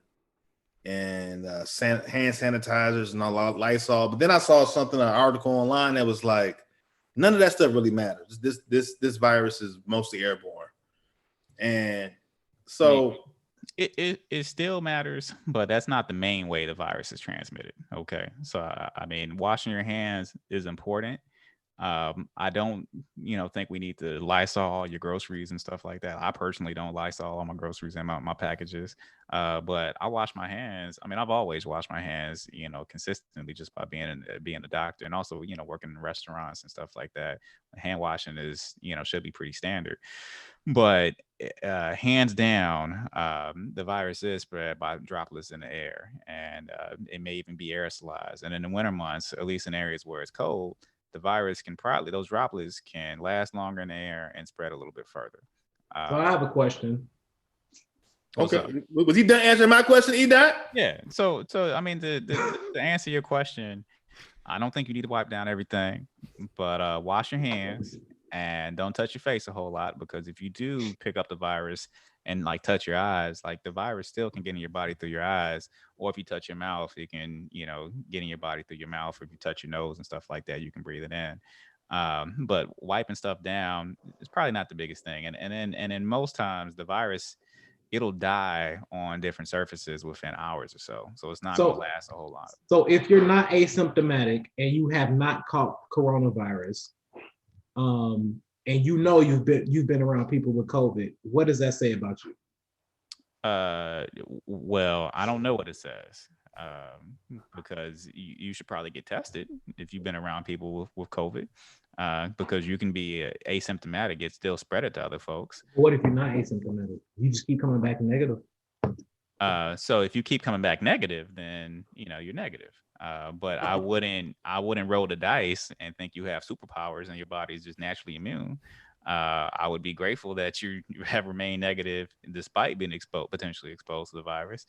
hand sanitizers and all Lysol. But then I saw an article online that was like, none of that stuff really matters. This virus is mostly airborne, and so it still matters, but that's not the main way the virus is transmitted. Okay, so I mean, washing your hands is important. I don't, think we need to Lysol all your groceries and stuff like that. I personally don't Lysol all my groceries and my packages. But I wash my hands. I mean, I've always washed my hands, consistently just by being a doctor and also, working in restaurants and stuff like that. Hand washing is, should be pretty standard. But hands down, the virus is spread by droplets in the air, and it may even be aerosolized. And in the winter months, at least in areas where it's cold, the virus those droplets can last longer in the air and spread a little bit further. So I have a question. Okay. Was he done answering my question, E-Dot? Yeah. So I mean, to answer your question, I don't think you need to wipe down everything, but wash your hands and don't touch your face a whole lot, because if you do pick up the virus and like touch your eyes, like the virus still can get in your body through your eyes, or if you touch your mouth, it can, get in your body through your mouth. Or if you touch your nose and stuff like that, you can breathe it in. But wiping stuff down is probably not the biggest thing. And then most times the virus, it'll die on different surfaces within hours or so. So it's not going to last a whole lot. So if you're not asymptomatic and you have not caught coronavirus, and you've been around people with COVID, what does that say about you? Well, I don't know what it says, because you should probably get tested if you've been around people with COVID, because you can be asymptomatic, it still spread it to other folks. What if you're not asymptomatic? You just keep coming back negative. So if you keep coming back negative, then you're negative. But I wouldn't roll the dice and think you have superpowers and your body is just naturally immune. I would be grateful that you have remained negative despite being potentially exposed to the virus.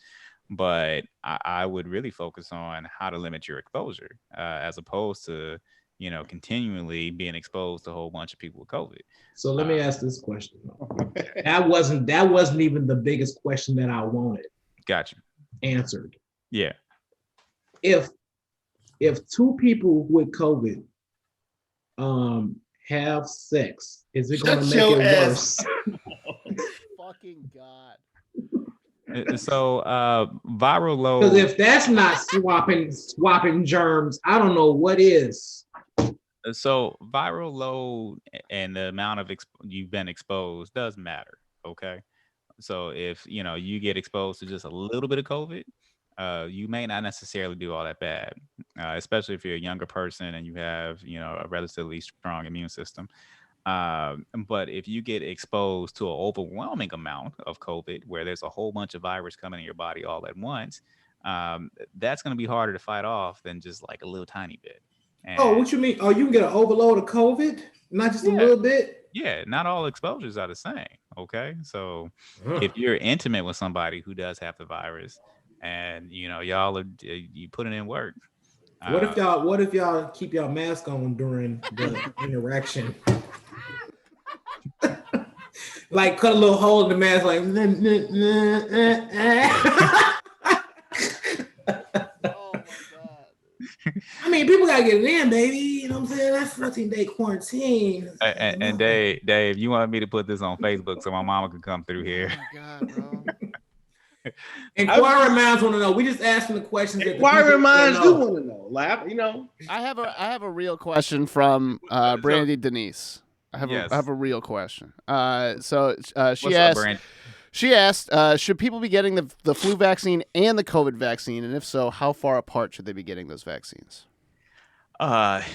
But I would really focus on how to limit your exposure, as opposed to continually being exposed to a whole bunch of people with COVID. So let me ask this question. That wasn't even the biggest question that I wanted. Gotcha. Answered. Yeah. If two people with COVID have sex, is it going to make it worse? Fucking God. So viral load. Because if that's not swapping germs, I don't know what is. So viral load and the amount of you've been exposed does matter. Okay. So if you get exposed to just a little bit of COVID, you may not necessarily do all that bad, especially if you're a younger person and you have, a relatively strong immune system. But if you get exposed to an overwhelming amount of COVID, where there's a whole bunch of virus coming in your body all at once, that's going to be harder to fight off than just like a little tiny bit. And, what you mean? Oh, you can get an overload of COVID, not just a little bit? Yeah, not all exposures are the same. Okay, so if you're intimate with somebody who does have the virus, and y'all are you putting in work. What if y'all keep y'all mask on during the interaction? Like cut a little hole in the mask, like. Oh my God. I mean, people gotta get it in, baby. know what I'm saying? That's 14-day quarantine. And Dave, you want me to put this on Facebook so my mama can come through here? Oh my God, bro. Inquiring minds want to know. We just asking the questions. Inquiring minds do want to know. Like, you know, I have a real question from Brandy Denise. I have a real question. She asked, should people be getting the flu vaccine and the COVID vaccine, and if so, how far apart should they be getting those vaccines?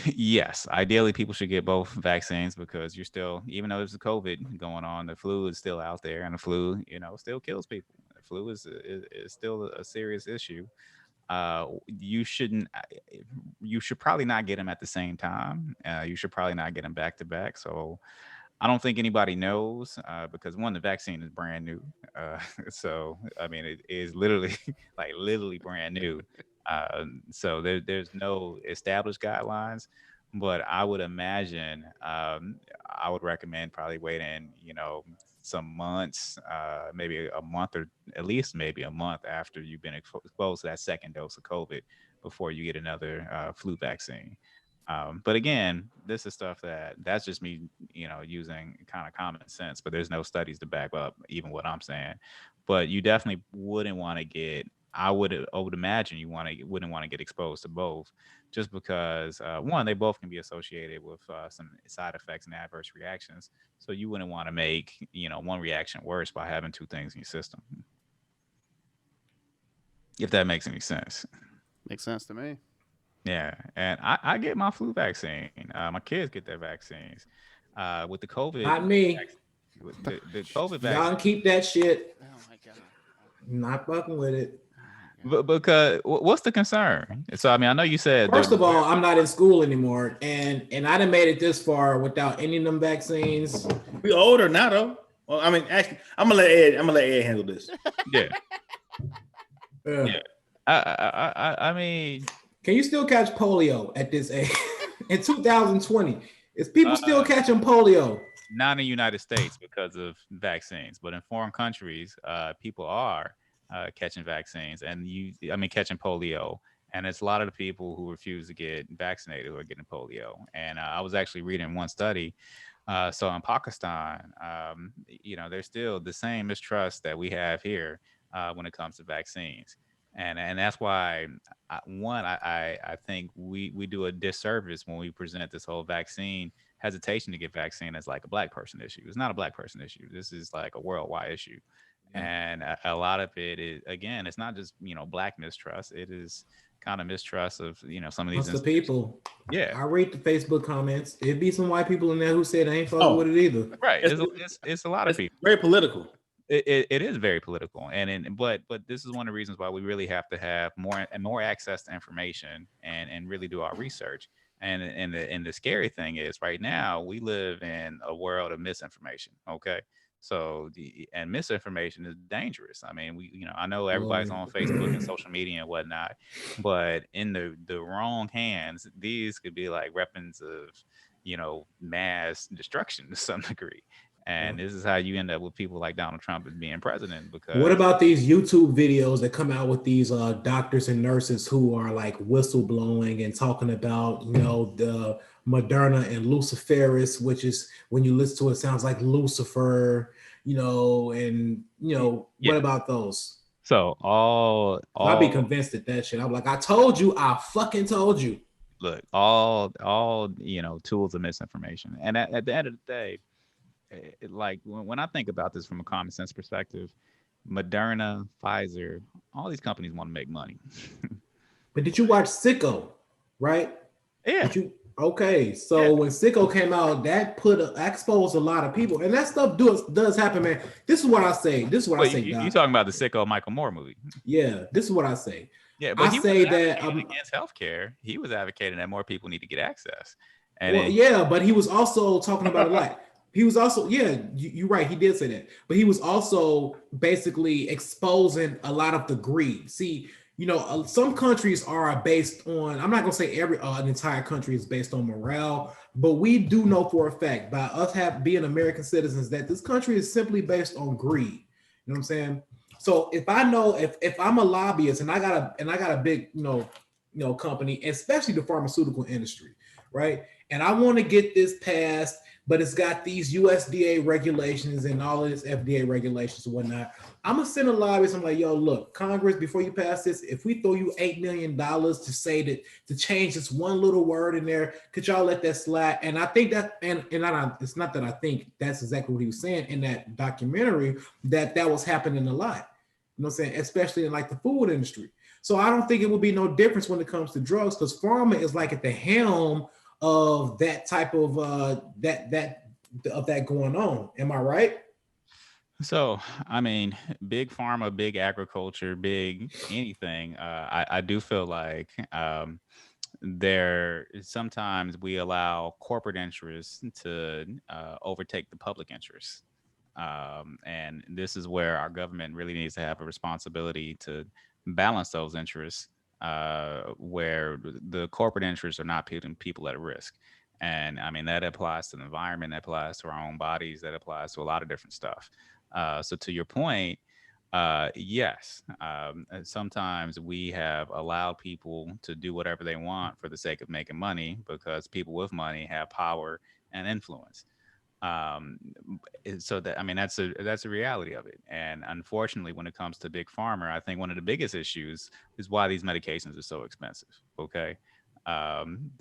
Yes, ideally people should get both vaccines because you're still, even though there's a COVID going on, the flu is still out there, and the flu, still kills people. The flu is still a serious issue. You should probably not get them at the same time. You should probably not get them back to back. So I don't think anybody knows because one, the vaccine is brand new. So I mean, it is literally literally brand new. So there's no established guidelines, but I would imagine I would recommend probably waiting, some months, maybe a month or at least maybe a month after you've been exposed to that second dose of COVID before you get another flu vaccine. But again, this is stuff that's just me, using kind of common sense, but there's no studies to back up even what I'm saying. But you definitely wouldn't want to get, I would imagine you wouldn't want to get exposed to both, just because one, they both can be associated with some side effects and adverse reactions. So you wouldn't want to make one reaction worse by having two things in your system. If that makes any sense. Makes sense to me. Yeah, and I get my flu vaccine. My kids get their vaccines. With the COVID, not me. With the COVID vaccine, y'all keep that shit. Oh my God, not fucking with it. But because what's the concern? So I mean, I know you said first of all, I'm not in school anymore, and I done made it this far without any of them vaccines. We older now though. Well, I mean, actually, I'm gonna let Ed handle this. Yeah. Yeah. I mean, can you still catch polio at this age in 2020? Is people still catching polio? Not in the United States because of vaccines, but in foreign countries, people are catching vaccines and catching polio. And it's a lot of the people who refuse to get vaccinated who are getting polio. And I was actually reading one study. So in Pakistan, there's still the same mistrust that we have here when it comes to vaccines. And that's why, I think we do a disservice when we present this whole vaccine hesitation to get vaccine as like a Black person issue. It's not a Black person issue. This is like a worldwide issue. And a lot of it is, again, it's not just, Black mistrust. It is kind of mistrust of, some of these the people. Yeah. I read the Facebook comments. It'd be some white people in there who said they ain't fucking with it either. Right. It's a lot of people. Very political. It is very political, but this is one of the reasons why we really have to have more access to information and really do our research. And the scary thing is, right now we live in a world of misinformation. Okay, so and misinformation is dangerous. I mean, I know everybody's on Facebook and social media and whatnot, but in the wrong hands, these could be like weapons of mass destruction to some degree. And this is how you end up with people like Donald Trump as being president. Because what about these YouTube videos that come out with these doctors and nurses who are like whistleblowing and talking about, the Moderna and Luciferus, which is when you listen to it, sounds like Lucifer, what about those? So I'll be convinced at that shit. I'm like, I told you, I fucking told you. Look, all tools of misinformation. And at the end of the day, like when I think about this from a common sense perspective, Moderna, Pfizer, all these companies want to make money. But did you watch Sicko? Right? Yeah. Okay, so when Sicko came out, that exposed a lot of people, and that stuff does happen, man. This is what I say. You talking about the Sicko Michael Moore movie? Yeah, this is what I say. Yeah, but he say that against healthcare, he was advocating that more people need to get access. But he was also talking about it like. He was also, you're right. He did say that, but he was also basically exposing a lot of the greed. See, some countries are based on, I'm not going to say an entire country is based on morale, but we do know for a fact by us being American citizens that this country is simply based on greed. You know what I'm saying? So if I know, if I'm a lobbyist and I got a big, company, especially the pharmaceutical industry, right? And I want to get this passed, but it's got these USDA regulations and all of this FDA regulations and whatnot. I'm gonna send a lobbyist. I'm like, yo, look, Congress, before you pass this, if we throw you $8 million to say that to change this one little word in there, could y'all let that slide? And I think that, it's not that I think that's exactly what he was saying in that documentary, that was happening a lot. You know what I'm saying? Especially in like the food industry. So I don't think it will be no difference when it comes to drugs, because pharma is like at the helm of that type of that going on. Am I right? So, I mean, big pharma, big agriculture, big anything. I do feel like there sometimes we allow corporate interests to overtake the public interests. And this is where our government really needs to have a responsibility to balance those interests, where the corporate interests are not putting people at risk. And I mean, that applies to the environment, that applies to our own bodies, that applies to a lot of different stuff. So to your point, yes, sometimes we have allowed people to do whatever they want for the sake of making money because people with money have power and influence. um so that, I mean, that's a reality of it. And unfortunately, when it comes to big pharma, I think one of the biggest issues is why these medications are so expensive. Okay. And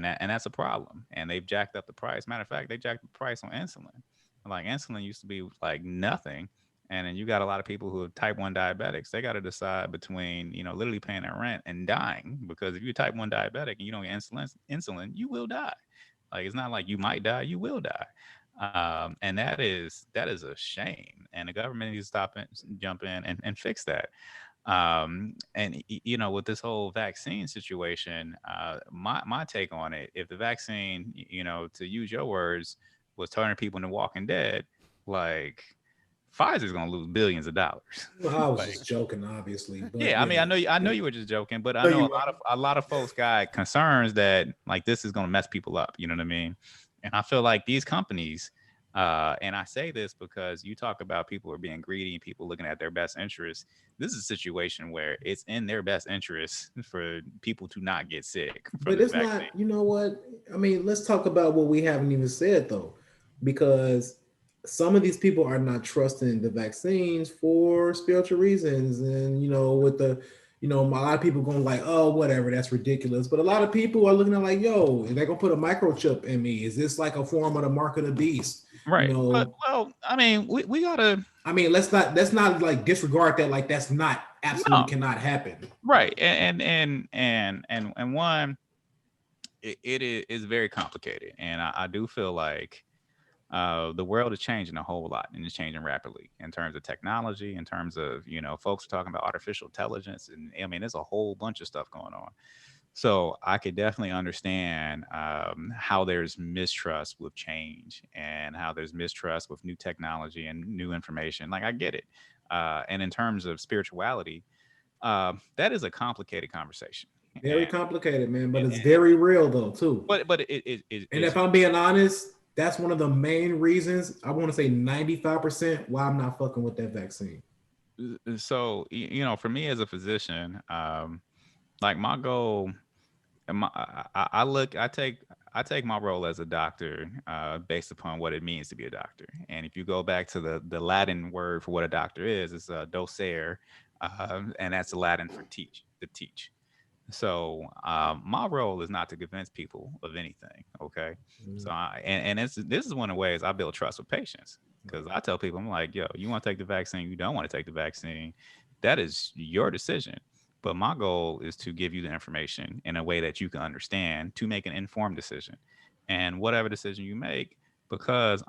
that's a problem, and they've jacked up the price. Matter of fact, they jacked the price on insulin. Like, insulin used to be like nothing, and then you got a lot of people who are type 1 diabetics. They got to decide between, literally paying their rent and dying, because if you're type 1 diabetic and you don't get insulin, you will die. Like, it's not like you might die, you will die. And that is a shame, and the government needs to stop and jump in and fix that. And with this whole vaccine situation, my take on it, if the vaccine, to use your words, was turning people into Walking Dead, like, Pfizer's gonna lose billions of dollars. Well, I was Like, just joking, obviously, but yeah, I mean, yeah. I know you were just joking, but I No, know you a lot of folks got concerns that, like, this is gonna mess people up. You know what I mean? And I feel like these companies, and I say this because you talk about people are being greedy and people looking at their best interests. This is a situation where it's in their best interest for people to not get sick from But this it's vaccine. not, you know what? I mean, let's talk about what we haven't even said though, because some of these people are not trusting the vaccines for spiritual reasons. And, with a lot of people going like, oh, whatever, that's ridiculous. But a lot of people are looking at like, yo, they're going to put a microchip in me. Is this like a form of the mark of the beast? You Right. But, know, well, I mean, we gotta. I mean, let's not like disregard that. Like that's not absolutely No. cannot happen. Right. And one, it is very complicated, and I do feel like the world is changing a whole lot, and it's changing rapidly in terms of technology, in terms of, folks are talking about artificial intelligence, and I mean, there's a whole bunch of stuff going on. So I could definitely understand how there's mistrust with change, and how there's mistrust with new technology and new information. Like, I get it. And in terms of spirituality, that is a complicated conversation. Very complicated, man, but And, it's very real though too. but it And is. if I'm being honest, that's one of the main reasons, I want to say 95% why I'm not fucking with that vaccine. So, for me as a physician, like, my goal, I take my role as a doctor based upon what it means to be a doctor. And if you go back to the Latin word for what a doctor is, it's docere, and that's the Latin for teach, to teach. So, my role is not to convince people of anything. Okay. So, Mm. and this is one of the ways I build trust with patients, because I tell people, I'm like, yo, you want to take the vaccine, you don't want to take the vaccine, that is your decision. But my goal is to give you the information in a way that you can understand to make an informed decision. And whatever decision you make, because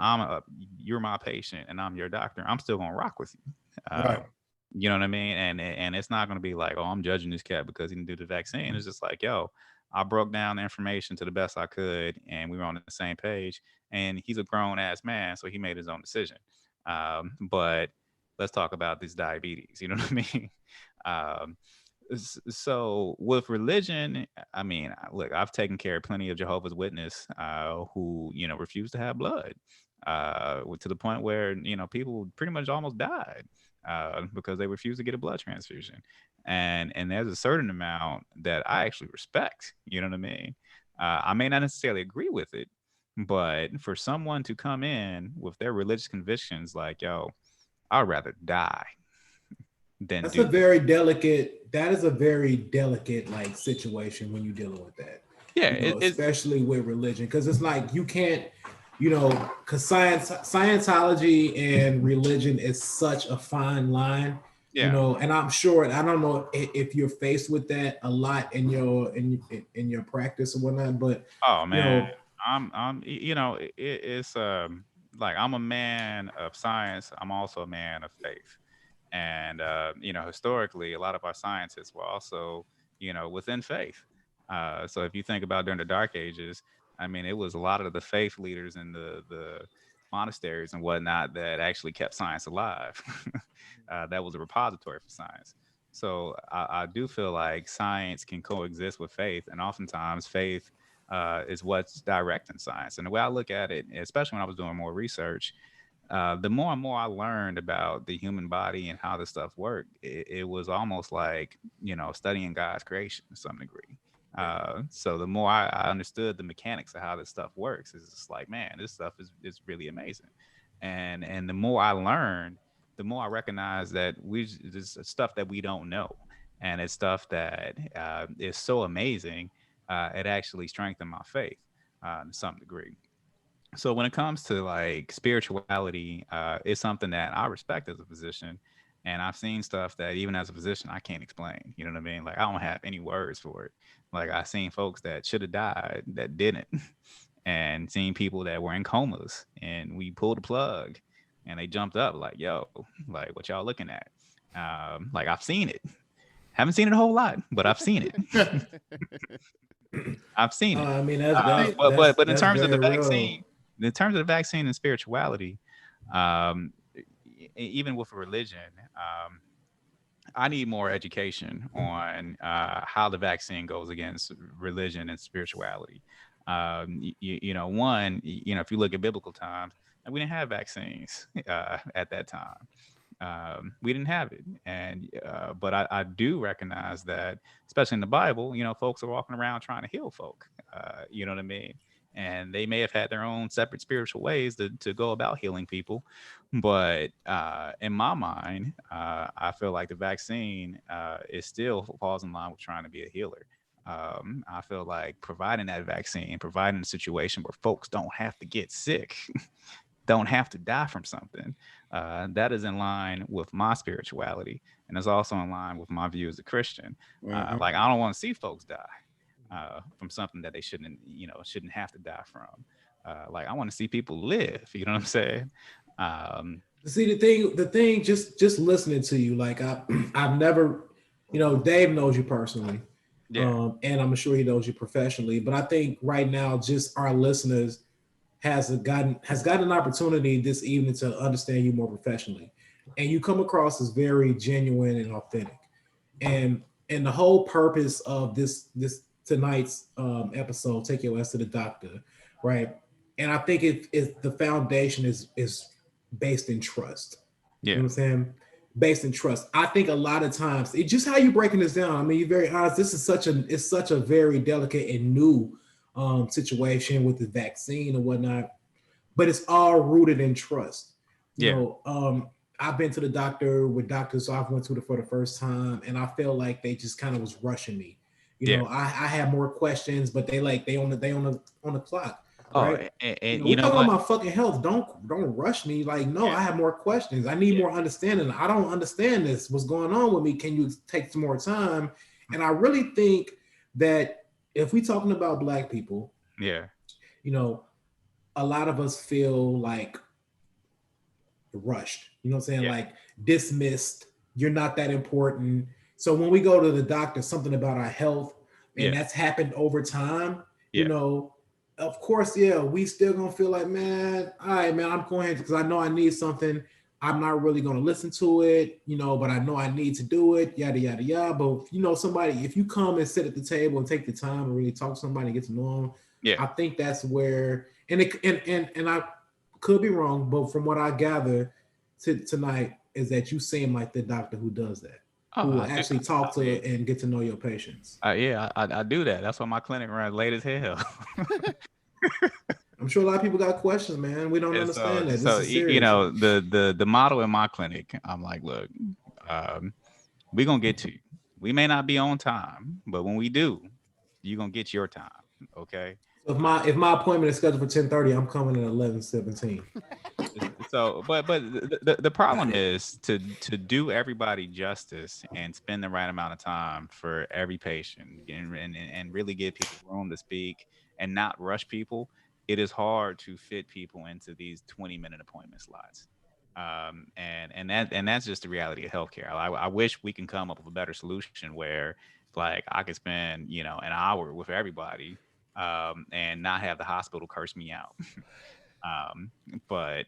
you're my patient and I'm your doctor, I'm still gonna rock with you. Right. You know what I mean? And it's not gonna be like, oh, I'm judging this cat because he didn't do the vaccine. It's just like, yo, I broke down the information to the best I could, and we were on the same page. And he's a grown ass man, so he made his own decision. But let's talk about this diabetes. You know what I mean? Um, so with religion, I mean, look, I've taken care of plenty of Jehovah's Witness who, refuse to have blood, to the point where, people pretty much almost died because they refuse to get a blood transfusion. And there's a certain amount that I actually respect. You know what I mean? I may not necessarily agree with it, but for someone to come in with their religious convictions, like, yo, I'd rather die than That's a do this. very delicate. That is a very delicate like situation when you're dealing with that. Yeah, You know, it's especially with religion, because it's like you can't, you know, because Scientology and religion is such a fine line. You yeah. know, and I'm sure I don't know if you're faced with that a lot in your practice or whatnot, but Oh you man, know, you know, it's like I'm a man of science. I'm also a man of faith, and you know, historically, a lot of our scientists were also, you know, within faith. So if you think about during the Dark Ages, I mean, it was a lot of the faith leaders in the monasteries and whatnot that actually kept science alive. That was a repository for science. So I do feel like science can coexist with faith, and oftentimes faith is what's directing science. And the way I look at it, especially when I was doing more research, the more and more I learned about the human body and how this stuff worked, it was almost like, you know, studying God's creation to some degree. So the more I understood the mechanics of how this stuff works, it's just like, man, this stuff is really amazing. And the more I learned, the more I recognize that there's stuff that we don't know, and it's stuff that is so amazing. It actually strengthened my faith to some degree. So when it comes to like spirituality, it's something that I respect as a physician, and I've seen stuff that even as a physician I can't explain. You know what I mean? Like I don't have any words for it. Like I've seen folks that should have died that didn't, and seen people that were in comas, and we pulled the plug, and they jumped up like, "Yo, like what y'all looking at?" Like I've seen it. Haven't seen it a whole lot, but I've seen it. I've seen it. I mean that's But in that's terms of the very real. vaccine, in terms of the vaccine and spirituality, um, even with religion, I need more education on how the vaccine goes against religion and spirituality. You know, you know, if you look at biblical times, and we didn't have vaccines at that time. We didn't have it, and but I do recognize that, especially in the Bible, you know, folks are walking around trying to heal folk. You know what I mean? And they may have had their own separate spiritual ways to go about healing people, but in my mind, I feel like the vaccine is still falls in line with trying to be a healer. I feel like providing that vaccine, providing a situation where folks don't have to get sick, don't have to die from something. That is in line with my spirituality, and is also in line with my view as a Christian. Like I don't want to see folks die from something that they shouldn't, you know, shouldn't have to die from. Like I want to see people live. You know what I'm saying? Um, See the thing, just listening to you, like I've never, you know, Dave knows you personally, yeah, and I'm sure he knows you professionally. But I think right now, just our listeners has gotten an opportunity this evening to understand you more professionally, and you come across as very genuine and authentic. And the whole purpose of this tonight's episode, take your ass to the doctor, right? And I think it the foundation is based in trust. You yeah, know what I'm saying? Based in trust. I think a lot of times, it's just how you breaking this down. I mean, you're very honest. This is such a very delicate and new situation with the vaccine and whatnot, but it's all rooted in trust. You yeah, know, I've been to the doctor with doctors, so I've went to it for the first time, and I feel like they just kind of was rushing me. You yeah. know, I had more questions, but they on the clock, Oh, right? You and know, you we're know talking what? about my fucking health. Don't rush me. Like, no, Yeah, I have more questions. I need yeah, more understanding. I don't understand this. What's going on with me? Can you take some more time? And I really think that if we talking about black people, yeah, you know, a lot of us feel like rushed. You know what I'm saying? yeah, Like dismissed. You're not that important. So when we go to the doctor, something about our health, and yeah, that's happened over time, you yeah, know, of course, yeah, we still gonna feel like, man, all right, man, I'm going because I know I need something. I'm not really gonna listen to it, you know, but I know I need to do it, yada yada yada. But you know, somebody, if you come and sit at the table and take the time and really talk to somebody and get to know them, yeah. I think that's where, and I could be wrong, but from what I gather tonight is that you seem like the doctor who does that. who Oh, will I do. actually talk I mean, to and get to know your patients. yeah, I do that. That's why my clinic runs late as hell. I'm sure a lot of people got questions, man. We don't And understand that. This is you serious. know, the model in my clinic, I'm like, look, um, we gonna get to you. We may not be on time, but when we do, you gonna get your time. Okay. So if Uh, my appointment is scheduled for 10:30, I'm coming at 11:17. so, but the problem is to do everybody justice and spend the right amount of time for every patient and really give people room to speak and not rush people. It is hard to fit people into these 20-minute appointment slots. And that's just the reality of healthcare. I wish we can come up with a better solution where like I could spend, an hour with everybody, and not have the hospital curse me out. Um, but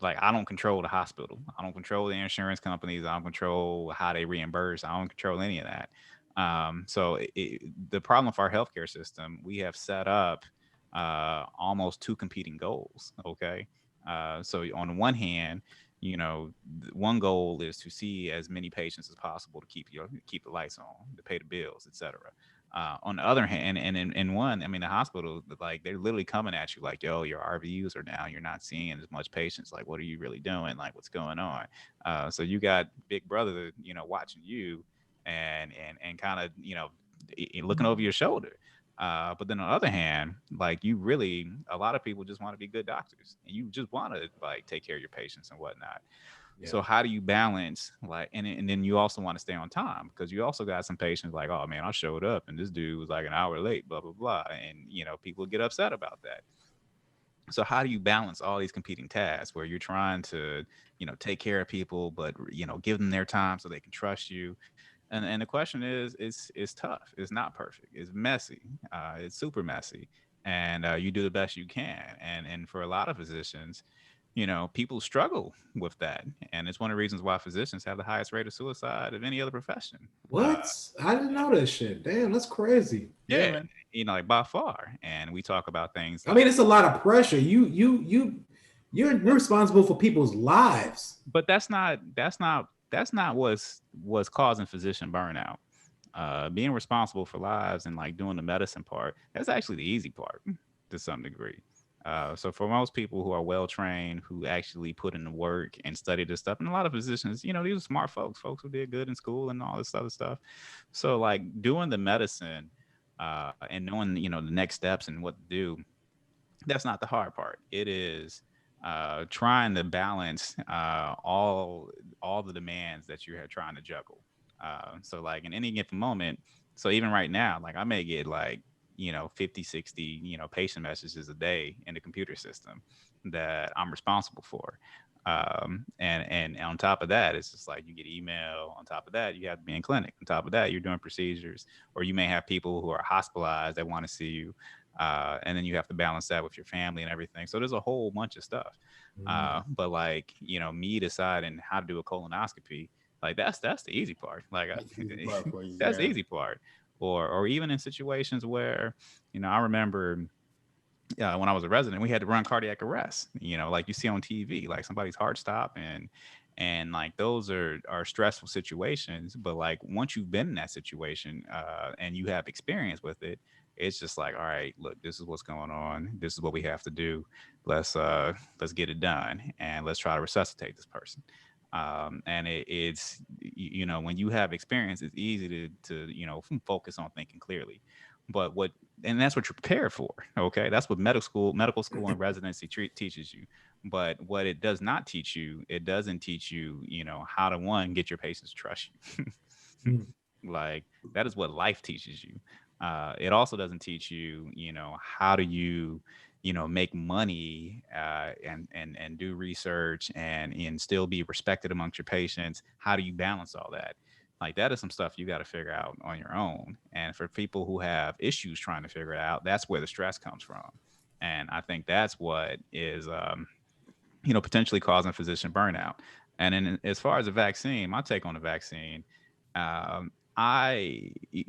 like I don't control the hospital. I don't control the insurance companies. I don't control how they reimburse. I don't control any of that. The problem for our healthcare system, we have set up almost two competing goals. Okay. So on the one hand, one goal is to see as many patients as possible to keep the lights on, to pay the bills, etc. On the other hand, and in one, I mean, the hospital, like they're literally coming at you like, yo, your RVUs are down. You're not seeing as much patients. Like, what are you really doing? Like, what's going on? So you got Big Brother, watching you and kind of, looking over your shoulder. But then on the other hand, like a lot of people just want to be good doctors and you just want to like take care of your patients and whatnot. Yeah. So how do you balance like, and then you also want to stay on time because you also got some patients like, oh man, I showed up and this dude was like an hour late, blah blah blah, and people get upset about that. So how do you balance all these competing tasks where you're trying to take care of people, but give them their time so they can trust you? And the question is, it's tough. It's not perfect. It's messy. It's super messy, and you do the best you can. And for a lot of physicians, people struggle with that, and it's one of the reasons why physicians have the highest rate of suicide of any other profession. What? I didn't know that shit. Damn, that's crazy. Yeah, Yeah, man. like by far. And we talk about things I mean, like, it's a lot of pressure. You're responsible for people's lives. but that's not what's causing physician burnout. Being responsible for lives and like doing the medicine part, that's actually the easy part to some degree. So for most people who are well trained, who actually put in the work and study this stuff, and a lot of physicians, these are smart folks who did good in school and all this other stuff. So like doing the medicine, and knowing the next steps and what to do, that's not the hard part. It is trying to balance all the demands that you're trying to juggle. So like in any given moment, so even right now, like I may get like 50, 60 patient messages a day in the computer system that I'm responsible for. And on top of that, it's just like you get email. On top of that, you have to be in clinic. On top of that, you're doing procedures, or you may have people who are hospitalized that want to see you, and then you have to balance that with your family and everything. So there's a whole bunch of stuff. But like me deciding how to do a colonoscopy, like that's the easy part. Like That's the easy part for you, that's the yeah. easy part. Or even in situations where I remember when I was a resident, we had to run cardiac arrest. Like you see on TV, like somebody's heart stop, and like those are stressful situations. But like once you've been in that situation, and you have experience with it, it's just like, all right, look, this is what's going on. This is what we have to do. Let's get it done, and let's try to resuscitate this person. And it's when you have experience, it's easy to focus on thinking clearly. But and that's what you're prepared for. Okay, that's what medical school and residency teaches you. But what it does not teach you, it doesn't teach you, how to one get your patients to trust you. Mm. Like that is what life teaches you. It also doesn't teach you, how do you, make money, and do research and still be respected amongst your patients. How do you balance all that? Like that is some stuff you got to figure out on your own. And for people who have issues trying to figure it out, that's where the stress comes from. And I think that's what is, potentially causing physician burnout. And then as far as the vaccine, my take on the vaccine,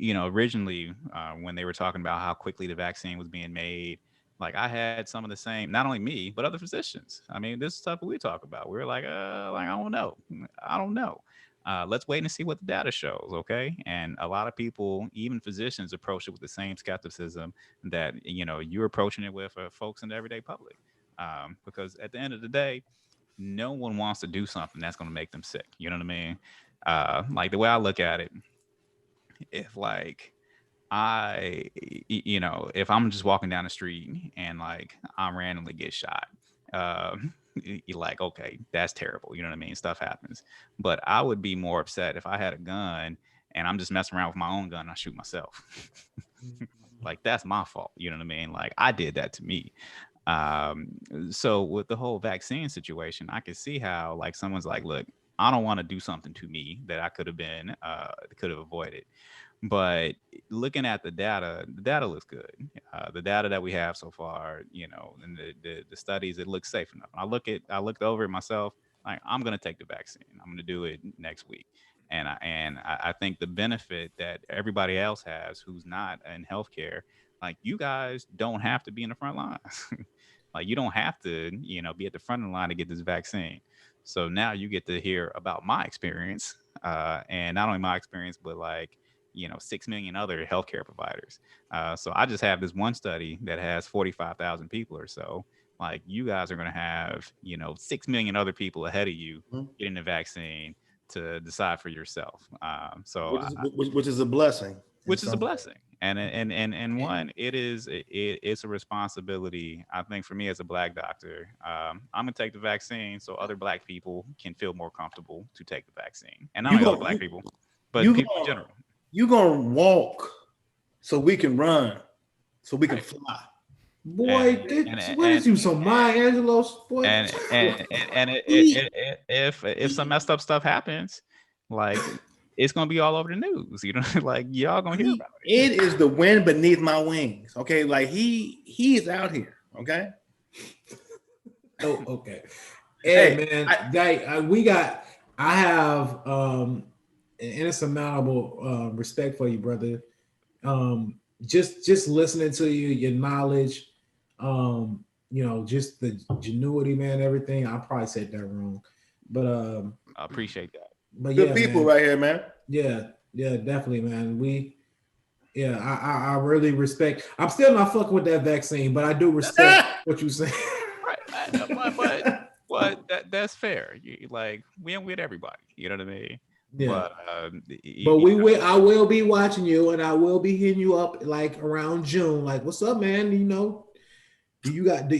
originally, when they were talking about how quickly the vaccine was being made, like I had some of the same, not only me, but other physicians. I mean, this is stuff we talk about. We are like I don't know. I don't know. Let's wait and see what the data shows, okay? And a lot of people, even physicians, approach it with the same skepticism that you're approaching it with folks in the everyday public, because at the end of the day, no one wants to do something that's going to make them sick. You know what I mean? Like the way I look at it, if like if I'm just walking down the street and like I randomly get shot, you're like, okay, that's terrible. You know what I mean? Stuff happens. But I would be more upset if I had a gun and I'm just messing around with my own gun and I shoot myself. Like, that's my fault. You know what I mean? Like, I did that to me. So with the whole vaccine situation, I can see how like someone's like, look, I don't want to do something to me that I could have avoided. But looking at the data looks good. The data that we have so far, and the studies, it looks safe enough. I looked over it myself. Like, I'm gonna take the vaccine. I'm gonna do it next week. And I think the benefit that everybody else has who's not in healthcare, like, you guys don't have to be in the front lines. Like, you don't have to, be at the front of the line to get this vaccine. So now you get to hear about my experience, and not only my experience, but like 6 million other healthcare providers. So I just have this one study that has 45,000 people or so. Like, you guys are going to have 6 million other people ahead of you getting the vaccine to decide for yourself. Which is a blessing. Which is a blessing. And one, it's a responsibility. I think for me as a Black doctor, I'm gonna take the vaccine so other Black people can feel more comfortable to take the vaccine, and not only other Black people, but people in general. You're gonna walk so we can run, so we can fly. Boy, what is you some Maya Angelos? Boy, if some messed up stuff happens, like, it's gonna be all over the news, like, y'all gonna hear about it. It is the wind beneath my wings. Okay, like he is out here. Okay. Oh, okay. Hey, man, I have an insurmountable respect for you, brother. Just listening to you, your knowledge, just the ingenuity, man, everything. I probably said that wrong, but I appreciate that. But good people, man. Right here, man. Yeah, definitely, man. I really respect. I'm still not fucking with that vaccine, but I do respect what you say. Right, but that's fair. Like, we ain't with everybody. You know what I mean? Yeah. But I will be watching you, and I will be hitting you up like around June. Like, what's up, man?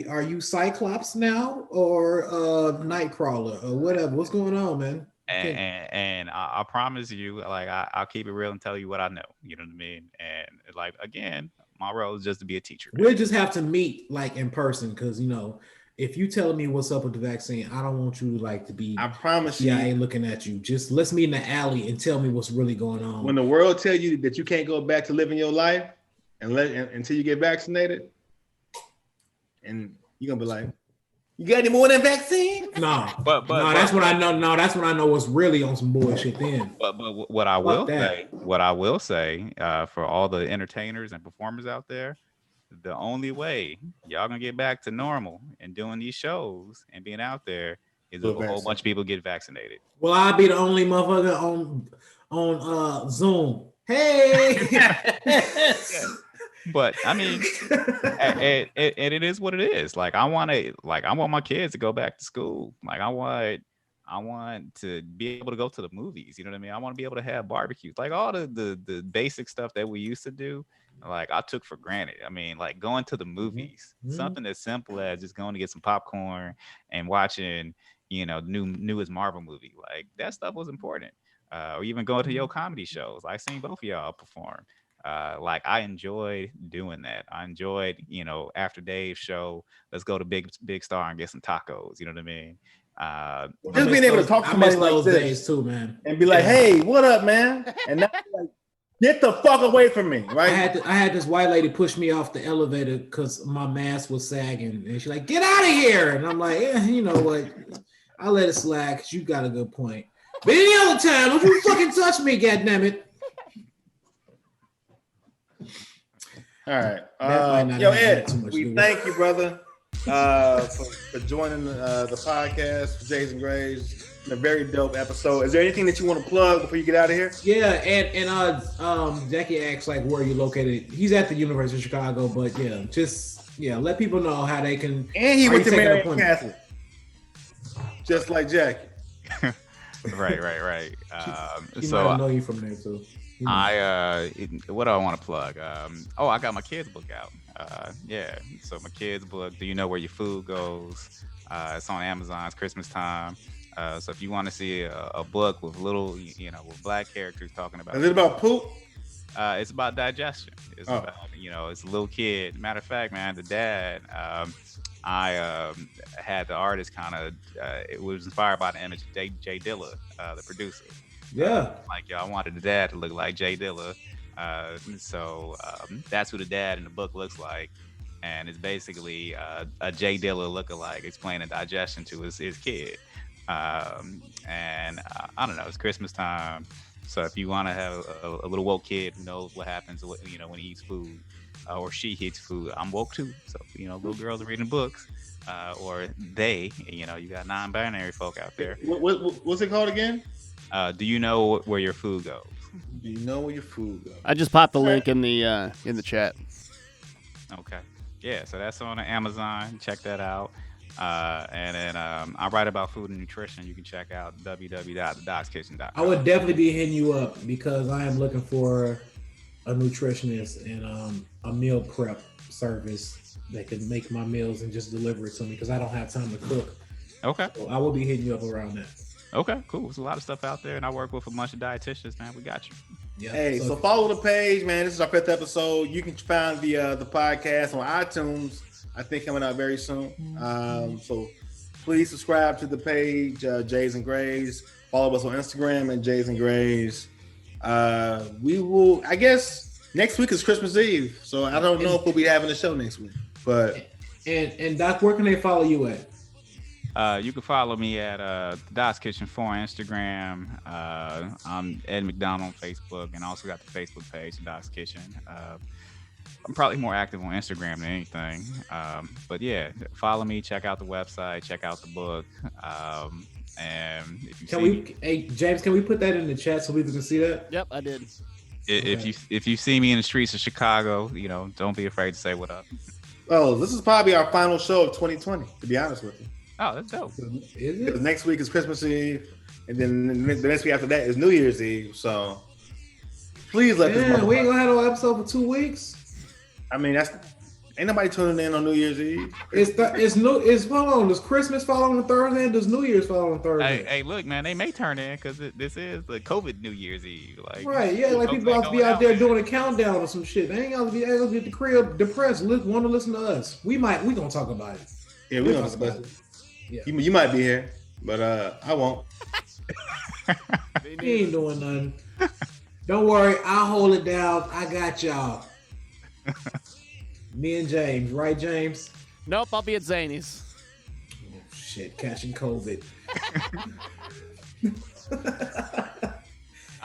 Are you Cyclops now or Nightcrawler or whatever? What's going on, man? And I promise you, like, I'll keep it real and tell you what I know. You know what I mean? And like, again, my role is just to be a teacher. We'll just have to meet like in person, because if you telling me what's up with the vaccine, I don't want you to be. I promise you. I ain't looking at you. Just let's meet in the alley and tell me what's really going on. When the world tell you that you can't go back to living your life until you get vaccinated, and you're gonna be like, you got any more than vaccine? No, but that's what I know. No, that's when I know what's really on some bullshit then. But what I will say, for all the entertainers and performers out there, the only way y'all gonna get back to normal and doing these shows and being out there is if a whole bunch of people get vaccinated. Well, I'll be the only motherfucker on Zoom. Hey. Yeah. But I mean, it is what it is. Like, I want my kids to go back to school. Like, I want to be able to go to the movies. You know what I mean? I want to be able to have barbecues. Like, all the basic stuff that we used to do, like, I took for granted. I mean, like, going to the movies, something as simple as just going to get some popcorn and watching, newest Marvel movie. Like, that stuff was important. Or even going to your comedy shows. I seen both of y'all perform. Like, I enjoyed doing that. I enjoyed, after Dave's show, let's go to Big Star and get some tacos. You know what I mean? Just being able to talk to somebody like this days too, man, and be like, "Hey, what up, man?" And that's like, get the fuck away from me, right? I had this white lady push me off the elevator because my mask was sagging, and she's like, "Get out of here!" And I'm like, "Yeah, you know what? I let it slide because you got a good point. But any other time, don't you fucking touch me, goddammit." All right. Ed, we thank you, brother, for joining the podcast for Jason Graves. a very dope episode. Is there anything that you want to plug before you get out of here? Yeah, and Jackie asked like where you located. He's at the University of Chicago, but let people know how they can. And he went to Marian Catholic, just like Jackie. Right. He might know you from there too. What do I want to plug? I got my kids book out. So my kids book, Do You Know Where Your Food Goes? It's on Amazon. It's Christmas time. So if you want to see a book with little, with black characters talking about. Is it about poop? It's about digestion. It's about, it's a little kid. Matter of fact, man, the dad, I had the artist it was inspired by the image of Jay Dilla, the producer. Yeah. I wanted the dad to look like Jay Dilla. That's who the dad in the book looks like. And it's basically a Jay Dilla lookalike explaining digestion to his kid. I don't know, it's Christmas time. So if you want to have a little woke kid who knows what happens, when he eats food or she eats food, I'm woke too. So, little girls are reading books or they, you got non-binary folk out there. What's it called again? Do you know where your food goes? Do you know where your food goes? I just popped the link in the chat. Okay. Yeah, so that's on Amazon. Check that out. And then I write about food and nutrition. You can check out www.thedocskitchen.com. I would definitely be hitting you up because I am looking for a nutritionist and a meal prep service that can make my meals and just deliver it to me because I don't have time to cook. Okay. So I will be hitting you up around that. Okay, cool. There's a lot of stuff out there, and I work with a bunch of dietitians, man. We got you. Yeah. Hey, so follow the page, man. This is our 5th episode. You can find the podcast on iTunes. I think coming out very soon. So please subscribe to the page, Jays and Grays. Follow us on Instagram at Jays and Grays. We will. I guess next week is Christmas Eve, so I don't know if we'll be having a show next week. But and Doc, where can they follow you at? You can follow me at the Doc's Kitchen 4 on Instagram. I'm Ed McDonald on Facebook, and I also got the Facebook page, the Doc's Kitchen. I'm probably more active on Instagram than anything. But yeah, follow me, check out the website, check out the book. And if you hey James, can we put that in the chat so people can see that? Yep, I did. If you see me in the streets of Chicago, don't be afraid to say what up. Oh, this is probably our final show of 2020, to be honest with you. Oh, that's dope. Is it? Next week is Christmas Eve, and then the next week after that is New Year's Eve. So please let this. We ain't gonna have no episode for 2 weeks. I mean, ain't nobody tuning in on New Year's Eve. Hold on. Does Christmas fall on Thursday? And does New Year's fall on Thursday? Hey, look, man, they may turn in because this is the COVID New Year's Eve. Right? Yeah, like people have to be out there doing a countdown or some shit. They ain't gonna be able to be at the crib depressed. Want to listen to us? We gonna talk about it. Yeah, we gonna talk about it. Yeah. You might be here, but I won't. He ain't doing nothing. Don't worry, I'll hold it down. I got y'all. Me and James, right, James? Nope, I'll be at Zany's. Oh, shit, catching COVID.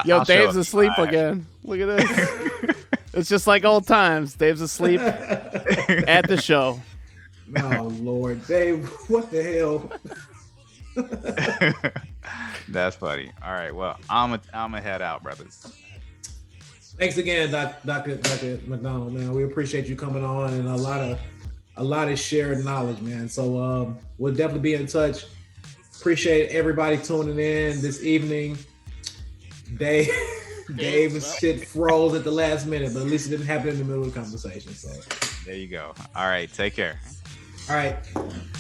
Yo, Dave's asleep again. Look at this. It's just like old times. Dave's asleep at the show. Oh Lord, Dave, what the hell? That's funny. All right, well, I'm gonna head out, brothers. Thanks again, Dr. McDonald, man. We appreciate you coming on and a lot of shared knowledge, man. So we'll definitely be in touch. Appreciate everybody tuning in this evening. Dave and shit froze at the last minute, but at least it didn't happen in the middle of the conversation. So there you go. All right, take care. All right,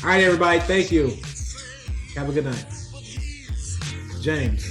everybody. Thank you. Have a good night, James.